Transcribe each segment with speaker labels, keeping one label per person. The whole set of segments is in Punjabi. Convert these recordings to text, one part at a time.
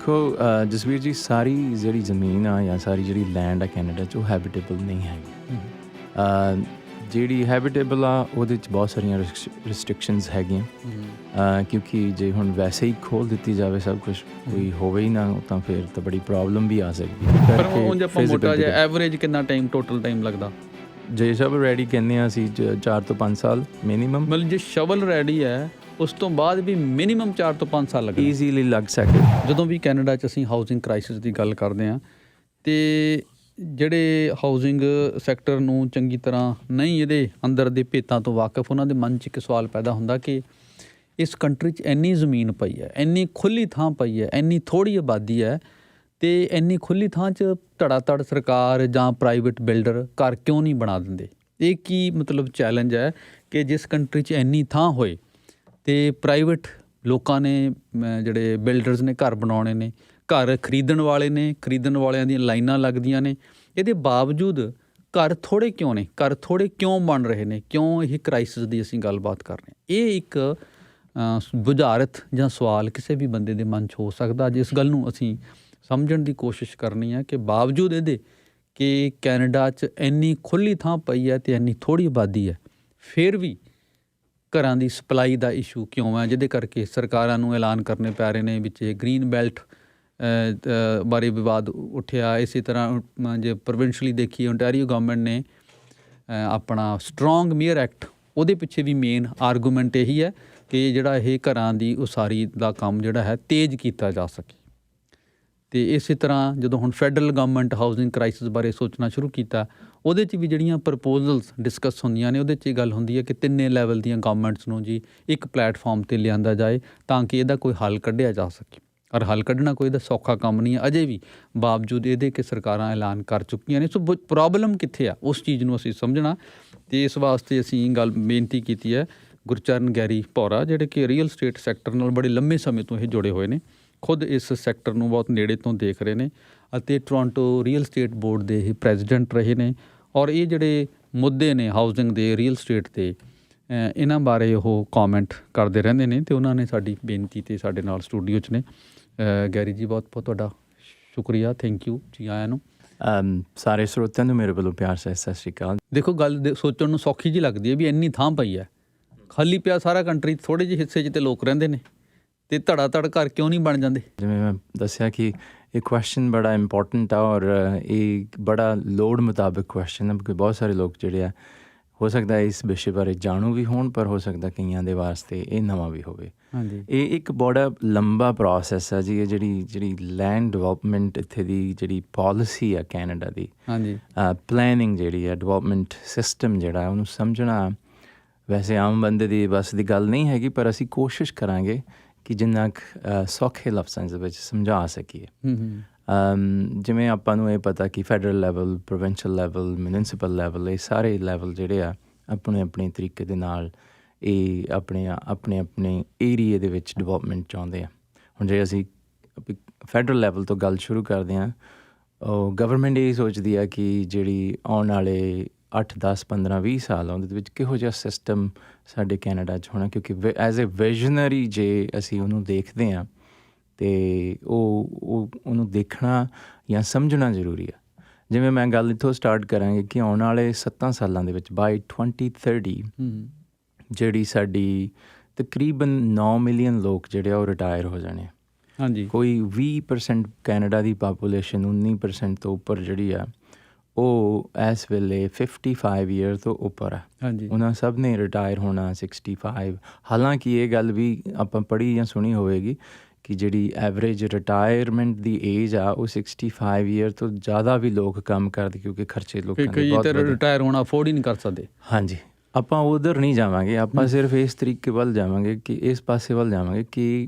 Speaker 1: ਦੇਖੋ ਜਸਵੀਰ ਜੀ, ਸਾਰੀ ਜਿਹੜੀ ਜ਼ਮੀਨ ਆ ਜਾਂ ਸਾਰੀ ਜਿਹੜੀ ਲੈਂਡ ਆ ਕੈਨੇਡਾ 'ਚ ਉਹ ਹੈਬਿਟੇਬਲ ਨਹੀਂ ਹੈਗੀ। ਜਿਹੜੀ ਹੈਬਿਟੇਬਲ ਆ ਉਹਦੇ 'ਚ ਬਹੁਤ ਸਾਰੀਆਂ ਰਿਸਟ੍ਰਿਕਸ਼ਨਸ ਹੈਗੀਆਂ, ਕਿਉਂਕਿ ਜੇ ਹੁਣ ਵੈਸੇ ਹੀ ਖੋਲ੍ਹ ਦਿੱਤੀ ਜਾਵੇ ਸਭ ਕੁਛ, ਕੋਈ ਹੋਵੇ ਹੀ ਨਾ, ਤਾਂ ਫਿਰ ਤਾਂ ਬੜੀ ਪ੍ਰੋਬਲਮ ਵੀ ਆ ਸਕਦੀ ਹੈ।
Speaker 2: ਪਰ ਉਂਝ ਆਪਾਂ ਮੋਟਾ ਜਿਹਾ ਐਵਰੇਜ ਕਿੰਨਾ ਟੋਟਲ ਟਾਈਮ ਲੱਗਦਾ?
Speaker 1: ਜੇ ਸ਼ਵਲ ਰੈਡੀ ਕਹਿੰਦੇ ਹਾਂ ਅਸੀਂ 4 ਤੋਂ 5 ਸਾਲ ਮਿਨੀਮਮ।
Speaker 2: ਮਤਲਬ ਜੇ ਸ਼ਵਲ ਰੈਡੀ ਹੈ ਉਸ ਤੋਂ ਬਾਅਦ ਵੀ ਮਿਨੀਮਮ 4 ਤੋਂ 5 ਸਾਲ ਲੱਗਦੇ
Speaker 1: ਈਜ਼ੀਲੀ ਲੱਗ ਸਕਦੇ।
Speaker 2: ਜਦੋਂ ਵੀ ਕੈਨੇਡਾ 'ਚ ਅਸੀਂ ਹਾਊਸਿੰਗ ਕ੍ਰਾਈਸਿਸ ਦੀ ਗੱਲ ਕਰਦੇ ਹਾਂ ਅਤੇ ਜਿਹੜੇ ਹਾਊਸਿੰਗ ਸੈਕਟਰ ਨੂੰ ਚੰਗੀ ਤਰ੍ਹਾਂ ਨਹੀਂ ਇਹਦੇ ਅੰਦਰ ਦੇ ਭੇਤਾਂ ਤੋਂ ਵਾਕਿਫ, ਉਹਨਾਂ ਦੇ ਮਨ 'ਚ ਇੱਕ ਸਵਾਲ ਪੈਦਾ ਹੁੰਦਾ ਕਿ ਇਸ ਕੰਟਰੀ 'ਚ ਇੰਨੀ ਜ਼ਮੀਨ ਪਈ ਹੈ, ਇੰਨੀ ਖੁੱਲ੍ਹੀ ਥਾਂ ਪਈ ਹੈ, ਇੰਨੀ ਥੋੜ੍ਹੀ ਆਬਾਦੀ ਹੈ, ਅਤੇ ਇੰਨੀ ਖੁੱਲ੍ਹੀ ਥਾਂ 'ਚ ਧੜਾ ਧੜ ਸਰਕਾਰ ਜਾਂ ਪ੍ਰਾਈਵੇਟ ਬਿਲਡਰ ਘਰ ਕਿਉਂ ਨਹੀਂ ਬਣਾ ਦਿੰਦੇ? ਇਹ ਕੀ ਮਤਲਬ ਚੈਲੰਜ ਹੈ ਕਿ ਜਿਸ ਕੰਟਰੀ 'ਚ ਇੰਨੀ ਥਾਂ ਹੋਏ ਅਤੇ ਪ੍ਰਾਈਵੇਟ ਲੋਕਾਂ ਨੇ, ਜਿਹੜੇ ਬਿਲਡਰਸ ਨੇ, ਘਰ ਬਣਾਉਣੇ ਨੇ, ਘਰ ਖਰੀਦਣ ਵਾਲੇ ਨੇ, ਖਰੀਦਣ ਵਾਲਿਆਂ ਦੀਆਂ ਲਾਈਨਾਂ ਲੱਗਦੀਆਂ ਨੇ, ਇਹਦੇ ਬਾਵਜੂਦ ਘਰ ਥੋੜ੍ਹੇ ਕਿਉਂ ਨੇ? ਘਰ ਥੋੜ੍ਹੇ ਕਿਉਂ ਬਣ ਰਹੇ ਨੇ? ਕਿਉਂ ਇਹ ਕ੍ਰਾਈਸਿਸ ਦੀ ਅਸੀਂ ਗੱਲਬਾਤ ਕਰ ਰਹੇ ਹਾਂ? ਇਹ ਇੱਕ ਬੁਝਾਰਤ ਜਾਂ ਸਵਾਲ ਕਿਸੇ ਵੀ ਬੰਦੇ ਦੇ ਮਨ 'ਚ ਹੋ ਸਕਦਾ। ਜਿਸ ਗੱਲ ਨੂੰ ਅਸੀਂ ਸਮਝਣ ਦੀ ਕੋਸ਼ਿਸ਼ ਕਰਨੀ ਹੈ ਕਿ ਬਾਵਜੂਦ ਇਹਦੇ ਕਿ ਕੈਨੇਡਾ 'ਚ ਇੰਨੀ ਖੁੱਲ੍ਹੀ ਥਾਂ ਪਈ ਹੈ ਅਤੇ ਇੰਨੀ ਥੋੜ੍ਹੀ ਆਬਾਦੀ ਹੈ, ਫਿਰ ਵੀ ਘਰਾਂ ਦੀ ਸਪਲਾਈ ਦਾ ਇਸ਼ੂ ਕਿਉਂ ਹੈ, ਜਿਹਦੇ ਕਰਕੇ ਸਰਕਾਰਾਂ ਨੂੰ ਐਲਾਨ ਕਰਨੇ ਪੈ ਰਹੇ ਨੇ। ਵਿੱਚ ਗ੍ਰੀਨ ਬੈਲਟ ਬਾਰੇ ਵਿਵਾਦ ਉੱਠਿਆ। ਇਸੇ ਤਰ੍ਹਾਂ ਜੇ ਪ੍ਰੋਵਿੰਸ਼ਲੀ ਦੇਖੀਏ, ਓਨਟਾਰੀਓ ਗਵਰਨਮੈਂਟ ਨੇ ਆਪਣਾ ਸਟਰੋਂਗ ਮੇਅਰ ਐਕਟ, ਉਹਦੇ ਪਿੱਛੇ ਵੀ ਮੇਨ ਆਰਗੂਮੈਂਟ ਇਹੀ ਹੈ ਕਿ ਜਿਹੜਾ ਇਹ ਘਰਾਂ ਦੀ ਉਸਾਰੀ ਦਾ ਕੰਮ ਜਿਹੜਾ ਹੈ ਤੇਜ਼ ਕੀਤਾ ਜਾ ਸਕੇ। ਅਤੇ ਇਸੇ ਤਰ੍ਹਾਂ ਜਦੋਂ ਹੁਣ ਫੈਡਰਲ ਗਵਰਨਮੈਂਟ ਹਾਊਸਿੰਗ ਕ੍ਰਾਈਸਿਸ ਬਾਰੇ ਸੋਚਣਾ ਸ਼ੁਰੂ ਕੀਤਾ, ਉਹਦੇ 'ਚ ਵੀ ਜਿਹੜੀਆਂ ਪ੍ਰਪੋਜ਼ਲਸ ਡਿਸਕਸ ਹੁੰਦੀਆਂ ਨੇ, ਉਹਦੇ 'ਚ ਇਹ ਗੱਲ ਹੁੰਦੀ ਹੈ ਕਿ ਤਿੰਨੇ ਲੈਵਲ ਦੀਆਂ ਗਵਰਨਮੈਂਟਸ ਨੂੰ ਜੀ ਇੱਕ ਪਲੈਟਫਾਰਮ 'ਤੇ ਲਿਆਂਦਾ ਜਾਏ ਤਾਂ ਕਿ ਇਹਦਾ ਕੋਈ ਹੱਲ ਕੱਢਿਆ ਜਾ ਸਕੇ। ਔਰ ਹੱਲ ਕੱਢਣਾ ਕੋਈ ਇਹਦਾ ਸੌਖਾ ਕੰਮ ਨਹੀਂ ਹੈ ਅਜੇ ਵੀ, ਬਾਵਜੂਦ ਇਹਦੇ ਕਿ ਸਰਕਾਰਾਂ ਐਲਾਨ ਕਰ ਚੁੱਕੀਆਂ ਨੇ। ਸੋ ਪ੍ਰੋਬਲਮ ਕਿੱਥੇ ਆ, ਉਸ ਚੀਜ਼ ਨੂੰ ਅਸੀਂ ਸਮਝਣਾ, ਅਤੇ ਇਸ ਵਾਸਤੇ ਅਸੀਂ ਬੇਨਤੀ ਕੀਤੀ ਹੈ ਗੁਰਚਰਨ ਗੈਰੀ ਭੌਰਾ, ਜਿਹੜੇ ਕਿ ਰੀਅਲ ਸਟੇਟ ਸੈਕਟਰ ਨਾਲ ਬੜੇ ਲੰਮੇ ਸਮੇਂ ਤੋਂ ਇਹ ਜੁੜੇ ਹੋਏ ਨੇ, ਖੁਦ ਇਸ ਸੈਕਟਰ ਨੂੰ ਬਹੁਤ ਨੇੜੇ ਤੋਂ ਦੇਖ ਰਹੇ ਨੇ, ਅਤੇ ਟੋਰਾਂਟੋ ਰੀਅਲ ਸਟੇਟ ਬੋਰਡ ਦੇ ਇਹ ਪ੍ਰੈਜ਼ੀਡੈਂਟ ਰਹੇ ਨੇ। ਔਰ ਇਹ ਜਿਹੜੇ ਮੁੱਦੇ ਨੇ ਹਾਊਸਿੰਗ ਦੇ, ਰੀਅਲ ਸਟੇਟ ਦੇ, ਇਹਨਾਂ ਬਾਰੇ ਉਹ ਕੌਮੈਂਟ ਕਰਦੇ ਰਹਿੰਦੇ ਨੇ, ਅਤੇ ਉਹਨਾਂ ਨੇ ਸਾਡੀ ਬੇਨਤੀ 'ਤੇ ਸਾਡੇ ਨਾਲ ਸਟੂਡੀਓ 'ਚ ਨੇ। ਗੈਰੀ ਜੀ, ਬਹੁਤ ਬਹੁਤ ਤੁਹਾਡਾ ਸ਼ੁਕਰੀਆ, ਥੈਂਕ ਯੂ, ਜੀ ਆਇਆਂ ਨੂੰ।
Speaker 1: ਸਾਰੇ ਸਰੋਤਿਆਂ ਨੂੰ ਮੇਰੇ ਵੱਲੋਂ ਪਿਆਰ ਸਤਿ ਸ਼੍ਰੀ ਅਕਾਲ।
Speaker 2: ਦੇਖੋ, ਗੱਲ ਸੋਚਣ ਨੂੰ ਸੌਖੀ ਜਿਹੀ ਲੱਗਦੀ ਹੈ ਵੀ ਇੰਨੀ ਥਾਂ ਪਈ ਹੈ, ਖਾਲੀ ਪਿਆ ਸਾਰਾ ਕੰਟਰੀ, ਥੋੜ੍ਹੇ ਜਿਹੇ ਹਿੱਸੇ 'ਚ ਤੇ ਲੋਕ ਰਹਿੰਦੇ ਨੇ, ਅਤੇ ਧੜਾ ਧੜ ਘਰ ਕਿਉਂ ਨਹੀਂ ਬਣ ਜਾਂਦੇ?
Speaker 1: ਜਿਵੇਂ ਮੈਂ ਦੱਸਿਆ ਕਿ ਇਹ ਕੁਐਸਚਨ ਬੜਾ ਇੰਪੋਰਟੈਂਟ ਆ, ਔਰ ਇਹ ਬੜਾ ਲੋੜ ਮੁਤਾਬਕ ਕੁਐਸਚਨ ਹੈ, ਕਿਉਂਕਿ ਬਹੁਤ ਸਾਰੇ ਲੋਕ ਜਿਹੜੇ ਆ, ਹੋ ਸਕਦਾ ਇਸ ਵਿਸ਼ੇ ਬਾਰੇ ਜਾਣੂ ਵੀ ਹੋਣ, ਪਰ ਹੋ ਸਕਦਾ ਕਈਆਂ ਦੇ ਵਾਸਤੇ ਇਹ ਨਵਾਂ ਵੀ ਹੋਵੇ।
Speaker 2: ਹਾਂਜੀ,
Speaker 1: ਇਹ ਇੱਕ ਬੜਾ ਲੰਬਾ ਪ੍ਰੋਸੈਸ ਹੈ ਜੀ। ਇਹ ਜਿਹੜੀ ਲੈਂਡ ਡਿਵੈਲਪਮੈਂਟ ਇੱਥੇ ਦੀ ਜਿਹੜੀ ਪਾਲਿਸੀ ਆ ਕੈਨੇਡਾ ਦੀ,
Speaker 2: ਹਾਂਜੀ,
Speaker 1: ਪਲੈਨਿੰਗ ਜਿਹੜੀ ਹੈ, ਡਿਵੈਲਪਮੈਂਟ ਸਿਸਟਮ ਜਿਹੜਾ, ਉਹਨੂੰ ਸਮਝਣਾ ਵੈਸੇ ਆਮ ਬੰਦੇ ਦੀ ਬਸ ਦੀ ਗੱਲ ਨਹੀਂ ਹੈਗੀ, ਪਰ ਅਸੀਂ ਕੋਸ਼ਿਸ਼ ਕਰਾਂਗੇ ਕਿ ਜਿੰਨਾ ਕੁ ਸੌਖੇ ਲਫ਼ਜ਼ਾਂ ਦੇ ਵਿੱਚ ਸਮਝਾ ਸਕੀਏ। ਜਿਵੇਂ ਆਪਾਂ ਨੂੰ ਇਹ ਪਤਾ ਕਿ federal level, provincial level, municipal level, ਇਹ ਸਾਰੇ ਲੈਵਲ ਜਿਹੜੇ ਆ ਆਪਣੇ ਆਪਣੇ ਤਰੀਕੇ ਦੇ ਨਾਲ ਇਹ ਆਪਣੇ ਏਰੀਏ ਦੇ ਵਿੱਚ ਡਿਵੈਲਪਮੈਂਟ ਚਾਹੁੰਦੇ ਆ। ਹੁਣ ਜੇ ਅਸੀਂ ਫੈਡਰਲ ਲੈਵਲ ਤੋਂ ਗੱਲ ਸ਼ੁਰੂ ਕਰਦੇ ਹਾਂ, ਉਹ ਗਵਰਨਮੈਂਟ ਇਹ ਸੋਚਦੀ ਆ ਕਿ ਜਿਹੜੀ ਆਉਣ ਵਾਲੇ 8, 10, 15, 20 ਸਾਲ ਉਹਦੇ ਵਿੱਚ ਕਿਹੋ ਜਿਹਾ ਸਿਸਟਮ ਸਾਡੇ ਕੈਨੇਡਾ 'ਚ ਹੋਣਾ, ਕਿਉਂਕਿ ਐਜ਼ ਏ ਵਿਜ਼ਨਰੀ ਜੇ ਅਸੀਂ ਉਹਨੂੰ ਦੇਖਦੇ ਹਾਂ ਅਤੇ ਉਹਨੂੰ ਦੇਖਣਾ ਜਾਂ ਸਮਝਣਾ ਜ਼ਰੂਰੀ ਆ। ਜਿਵੇਂ ਮੈਂ ਗੱਲ ਇੱਥੋਂ ਸਟਾਰਟ ਕਰਾਂਗੇ ਕਿ ਆਉਣ ਵਾਲੇ 7 ਸਾਲਾਂ ਦੇ ਵਿੱਚ ਬਾਈ 2030 ਜਿਹੜੀ ਸਾਡੀ ਤਕਰੀਬਨ 9 ਮਿਲੀਅਨ ਲੋਕ ਜਿਹੜੇ ਆ ਉਹ ਰਿਟਾਇਰ ਹੋ ਜਾਣੇ।
Speaker 2: ਹਾਂਜੀ,
Speaker 1: ਕੋਈ 20% ਕੈਨੇਡਾ ਦੀ ਪਾਪੂਲੇਸ਼ਨ, 19% ਤੋਂ ਉੱਪਰ ਜਿਹੜੀ ਆ, ਉਹ ਇਸ ਵੇਲੇ 55 ਈਅਰ ਤੋਂ ਉੱਪਰ ਆ।
Speaker 2: ਹਾਂਜੀ,
Speaker 1: ਉਹਨਾਂ ਸਭ ਨੇ ਰਿਟਾਇਰ ਹੋਣਾ 65। ਹਾਲਾਂਕਿ ਇਹ ਗੱਲ ਵੀ ਆਪਾਂ ਪੜ੍ਹੀ ਜਾਂ ਸੁਣੀ ਹੋਵੇਗੀ ਕਿ ਜਿਹੜੀ ਐਵਰੇਜ ਰਿਟਾਇਰਮੈਂਟ ਦੀ ਏਜ ਆ ਉਹ 65 ਈਅਰ ਤੋਂ ਜ਼ਿਆਦਾ ਵੀ ਲੋਕ ਕੰਮ ਕਰਦੇ, ਕਿਉਂਕਿ ਖਰਚੇ ਲੋਕਾਂ ਦੇ ਬਹੁਤ
Speaker 2: ਰਿਟਾਇਰ ਹੋਣਾ ਅਫੋਰਡ ਹੀ ਨਹੀਂ ਕਰ ਸਕਦੇ।
Speaker 1: ਹਾਂਜੀ, ਆਪਾਂ ਉਧਰ ਨਹੀਂ ਜਾਵਾਂਗੇ, ਆਪਾਂ ਸਿਰਫ ਇਸ ਤਰੀਕੇ ਵੱਲ ਜਾਵਾਂਗੇ ਕਿ ਇਸ ਪਾਸੇ ਵੱਲ ਜਾਵਾਂਗੇ ਕਿ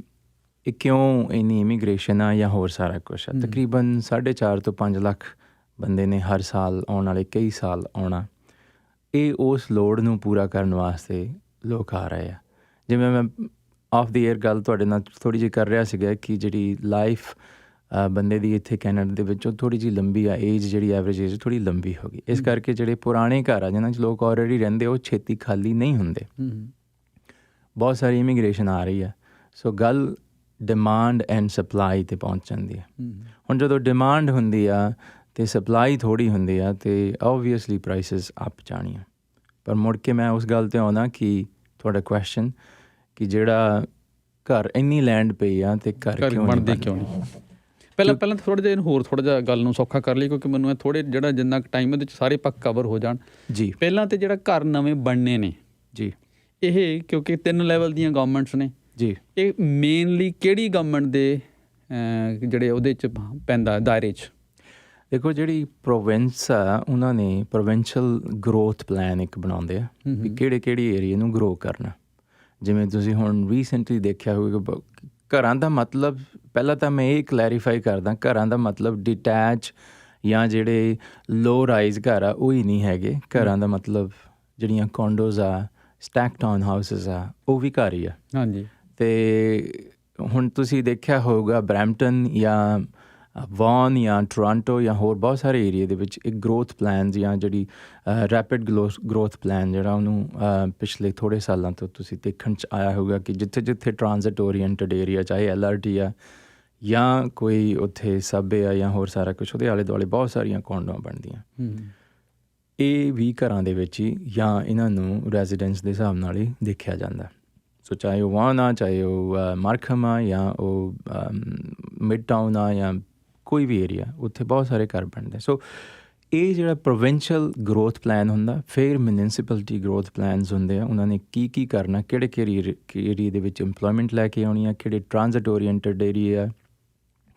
Speaker 1: ਇਹ ਕਿਉਂ ਇੰਨੀ ਇਮੀਗ੍ਰੇਸ਼ਨ ਆ ਜਾਂ ਹੋਰ ਸਾਰਾ ਕੁਛ ਆ। ਤਕਰੀਬਨ 4.5 ਤੋਂ 5 ਲੱਖ ਬੰਦੇ ਨੇ ਹਰ ਸਾਲ ਆਉਣ ਵਾਲੇ ਕਈ ਸਾਲ ਆਉਣਾ। ਇਹ ਉਸ ਲੋੜ ਨੂੰ ਪੂਰਾ ਕਰਨ ਵਾਸਤੇ ਲੋਕ ਆ ਰਹੇ ਆ। ਜਿਵੇਂ ਮੈਂ ਆਫ ਦੀ ਏਅਰ ਗੱਲ ਤੁਹਾਡੇ ਨਾਲ ਥੋੜ੍ਹੀ ਜਿਹੀ ਕਰ ਰਿਹਾ ਸੀਗਾ ਕਿ ਜਿਹੜੀ ਲਾਈਫ ਬੰਦੇ ਦੀ ਇੱਥੇ ਕੈਨੇਡਾ ਦੇ ਵਿੱਚ ਉਹ ਥੋੜ੍ਹੀ ਜਿਹੀ ਲੰਬੀ ਆ, ਏਜ ਜਿਹੜੀ ਐਵਰੇਜ ਏਜ ਥੋੜ੍ਹੀ ਲੰਬੀ ਹੋ ਗਈ। ਇਸ ਕਰਕੇ ਜਿਹੜੇ ਪੁਰਾਣੇ ਘਰ ਆ ਜਿਹਨਾਂ 'ਚ ਲੋਕ ਆਲਰੇਡੀ ਰਹਿੰਦੇ, ਉਹ ਛੇਤੀ ਖਾਲੀ ਨਹੀਂ ਹੁੰਦੇ। ਬਹੁਤ ਸਾਰੀ ਇਮੀਗ੍ਰੇਸ਼ਨ ਆ ਰਹੀ ਆ। ਸੋ ਗੱਲ ਡਿਮਾਂਡ ਐਂਡ ਸਪਲਾਈ 'ਤੇ ਪਹੁੰਚ ਜਾਂਦੀ ਹੈ। ਹੁਣ ਜਦੋਂ ਡਿਮਾਂਡ ਹੁੰਦੀ ਆ ਅਤੇ ਸਪਲਾਈ ਥੋੜ੍ਹੀ ਹੁੰਦੀ ਆ ਅਤੇ ਓਬਵੀਅਸਲੀ ਪ੍ਰਾਈਸਿਸ ਅਪ ਜਾਣੀਆਂ। ਪਰ ਮੁੜ ਕੇ ਮੈਂ ਉਸ ਗੱਲ 'ਤੇ ਆਉਂਦਾ ਕਿ ਤੁਹਾਡਾ ਕੁਐਸਚਨ ਕਿ ਜਿਹੜਾ ਘਰ ਇੰਨੀ ਲੈਂਡ ਪਈ ਆ ਅਤੇ ਘਰ ਕਿਉਂ
Speaker 2: ਬਣਦੇ ਕਿਉਂ ਨਹੀਂ। ਪਹਿਲਾਂ ਥੋੜ੍ਹਾ ਜਿਹਾ ਇਹਨੂੰ ਹੋਰ ਥੋੜ੍ਹਾ ਜਿਹਾ ਗੱਲ ਨੂੰ ਸੌਖਾ ਕਰ ਲਈ, ਕਿਉਂਕਿ ਮੈਨੂੰ ਇਹ ਥੋੜ੍ਹੇ ਜਿਹੜਾ ਜਿੰਨਾ ਕੁ ਟਾਈਮ ਇਹਦੇ 'ਚ ਸਾਰੇ ਪੱਕ ਕਵਰ ਹੋ ਜਾਣ।
Speaker 1: ਜੀ
Speaker 2: ਪਹਿਲਾਂ ਤਾਂ ਜਿਹੜਾ ਘਰ ਨਵੇਂ ਬਣਨੇ ਨੇ
Speaker 1: ਜੀ,
Speaker 2: ਇਹ ਕਿਉਂਕਿ 3 ਲੈਵਲ ਦੀਆਂ ਗਵਰਨਮੈਂਟਸ ਨੇ
Speaker 1: ਜੀ,
Speaker 2: ਇਹ ਮੇਨਲੀ ਕਿਹੜੀ ਗਵਰਨਮੈਂਟ ਦੇ ਜਿਹੜੇ ਉਹਦੇ 'ਚ ਪੈਂਦਾ ਦਾਇਰੇ 'ਚ?
Speaker 1: ਦੇਖੋ ਜਿਹੜੀ ਪ੍ਰੋਵਿੰਸ ਆ ਉਹਨਾਂ ਨੇ ਪ੍ਰੋਵਿੰਸ਼ੀਅਲ ਗਰੋਥ ਪਲਾਨ ਇੱਕ ਬਣਾਉਂਦੇ ਆ ਵੀ ਕਿਹੜੇ ਏਰੀਏ ਨੂੰ ਗਰੋ ਕਰਨਾ। ਜਿਵੇਂ ਤੁਸੀਂ ਹੁਣ ਰੀਸੈਂਟਲੀ ਦੇਖਿਆ ਹੋਵੇਗਾ, ਘਰਾਂ ਦਾ ਮਤਲਬ ਪਹਿਲਾਂ ਤਾਂ ਮੈਂ ਇਹ ਕਲੈਰੀਫਾਈ ਕਰਦਾ, ਘਰਾਂ ਦਾ ਮਤਲਬ ਡਿਟੈਚ ਜਾਂ ਜਿਹੜੇ ਲੋ ਰਾਈਜ਼ ਘਰ ਆ ਉਹ ਹੀ ਨਹੀਂ ਹੈਗੇ। ਘਰਾਂ ਦਾ ਮਤਲਬ ਜਿਹੜੀਆਂ ਕੌਂਡੋਜ਼ ਆ, ਸਟੈਕ ਟਾਊਨ ਹਾਊਸਿਸ ਆ, ਉਹ ਵੀ ਘਰ ਹੀ ਆ।
Speaker 2: ਹਾਂਜੀ।
Speaker 1: ਅਤੇ ਹੁਣ ਤੁਸੀਂ ਦੇਖਿਆ ਹੋਊਗਾ ਬਰੈਂਪਟਨ ਜਾਂ ਵੌਨ ਜਾਂ ਟੋਰਾਂਟੋ ਜਾਂ ਹੋਰ ਬਹੁਤ ਸਾਰੇ ਏਰੀਏ ਦੇ ਵਿੱਚ ਇੱਕ ਗਰੋਥ ਪਲਾਨ ਜਾਂ ਜਿਹੜੀ ਰੈਪਿਡ ਗਰੋਥ ਪਲਾਨ ਜਿਹੜਾ ਉਹਨੂੰ ਪਿਛਲੇ ਥੋੜ੍ਹੇ ਸਾਲਾਂ ਤੋਂ ਤੁਸੀਂ ਦੇਖਣ 'ਚ ਆਇਆ ਹੋਊਗਾ ਕਿ ਜਿੱਥੇ ਜਿੱਥੇ ਟਰਾਂਜ਼ਿਟ ਓਰੀਐਂਟਡ ਏਰੀਆ, ਚਾਹੇ LRT ਆ ਜਾਂ ਕੋਈ ਉੱਥੇ ਸਬਵੇ ਆ ਜਾਂ ਹੋਰ ਸਾਰਾ ਕੁਛ, ਉਹਦੇ ਆਲੇ ਦੁਆਲੇ ਬਹੁਤ ਸਾਰੀਆਂ ਕੌਂਡੋਆਂ ਬਣਦੀਆਂ। ਇਹ ਵੀ ਘਰਾਂ ਦੇ ਵਿੱਚ ਹੀ ਜਾਂ ਇਹਨਾਂ ਨੂੰ ਰੈਜ਼ੀਡੈਂਸ ਦੇ ਹਿਸਾਬ ਨਾਲ ਹੀ ਦੇਖਿਆ ਜਾਂਦਾ। ਸੋ ਚਾਹੇ ਉਹ ਵਾਨ ਆ, ਚਾਹੇ ਉਹ ਮਾਰਕਹਮ ਆ ਜਾਂ ਉਹ ਮਿਡ ਟਾਊਨ ਆ ਜਾਂ ਕੋਈ ਵੀ ਏਰੀਆ, ਉੱਥੇ ਬਹੁਤ ਸਾਰੇ ਘਰ ਬਣਦੇ। ਸੋ ਇਹ ਜਿਹੜਾ ਪ੍ਰੋਵਿੰਸ਼ੀਅਲ ਗਰੋਥ ਪਲਾਨ ਹੁੰਦਾ, ਫਿਰ ਮਿਊਨਿਸਪੈਲਿਟੀ ਗਰੋਥ ਪਲਾਨਸ ਹੁੰਦੇ ਆ। ਉਹਨਾਂ ਨੇ ਕੀ ਕਰਨਾ, ਕਿਹੜੇ ਏਰੀਏ ਦੇ ਵਿੱਚ ਇੰਪਲੋਇਮੈਂਟ ਲੈ ਕੇ ਆਉਣੀ ਆ, ਕਿਹੜੇ ਟਰਾਂਜ਼ਿਟ ਓਰੀਐਂਟਡ ਏਰੀਆ,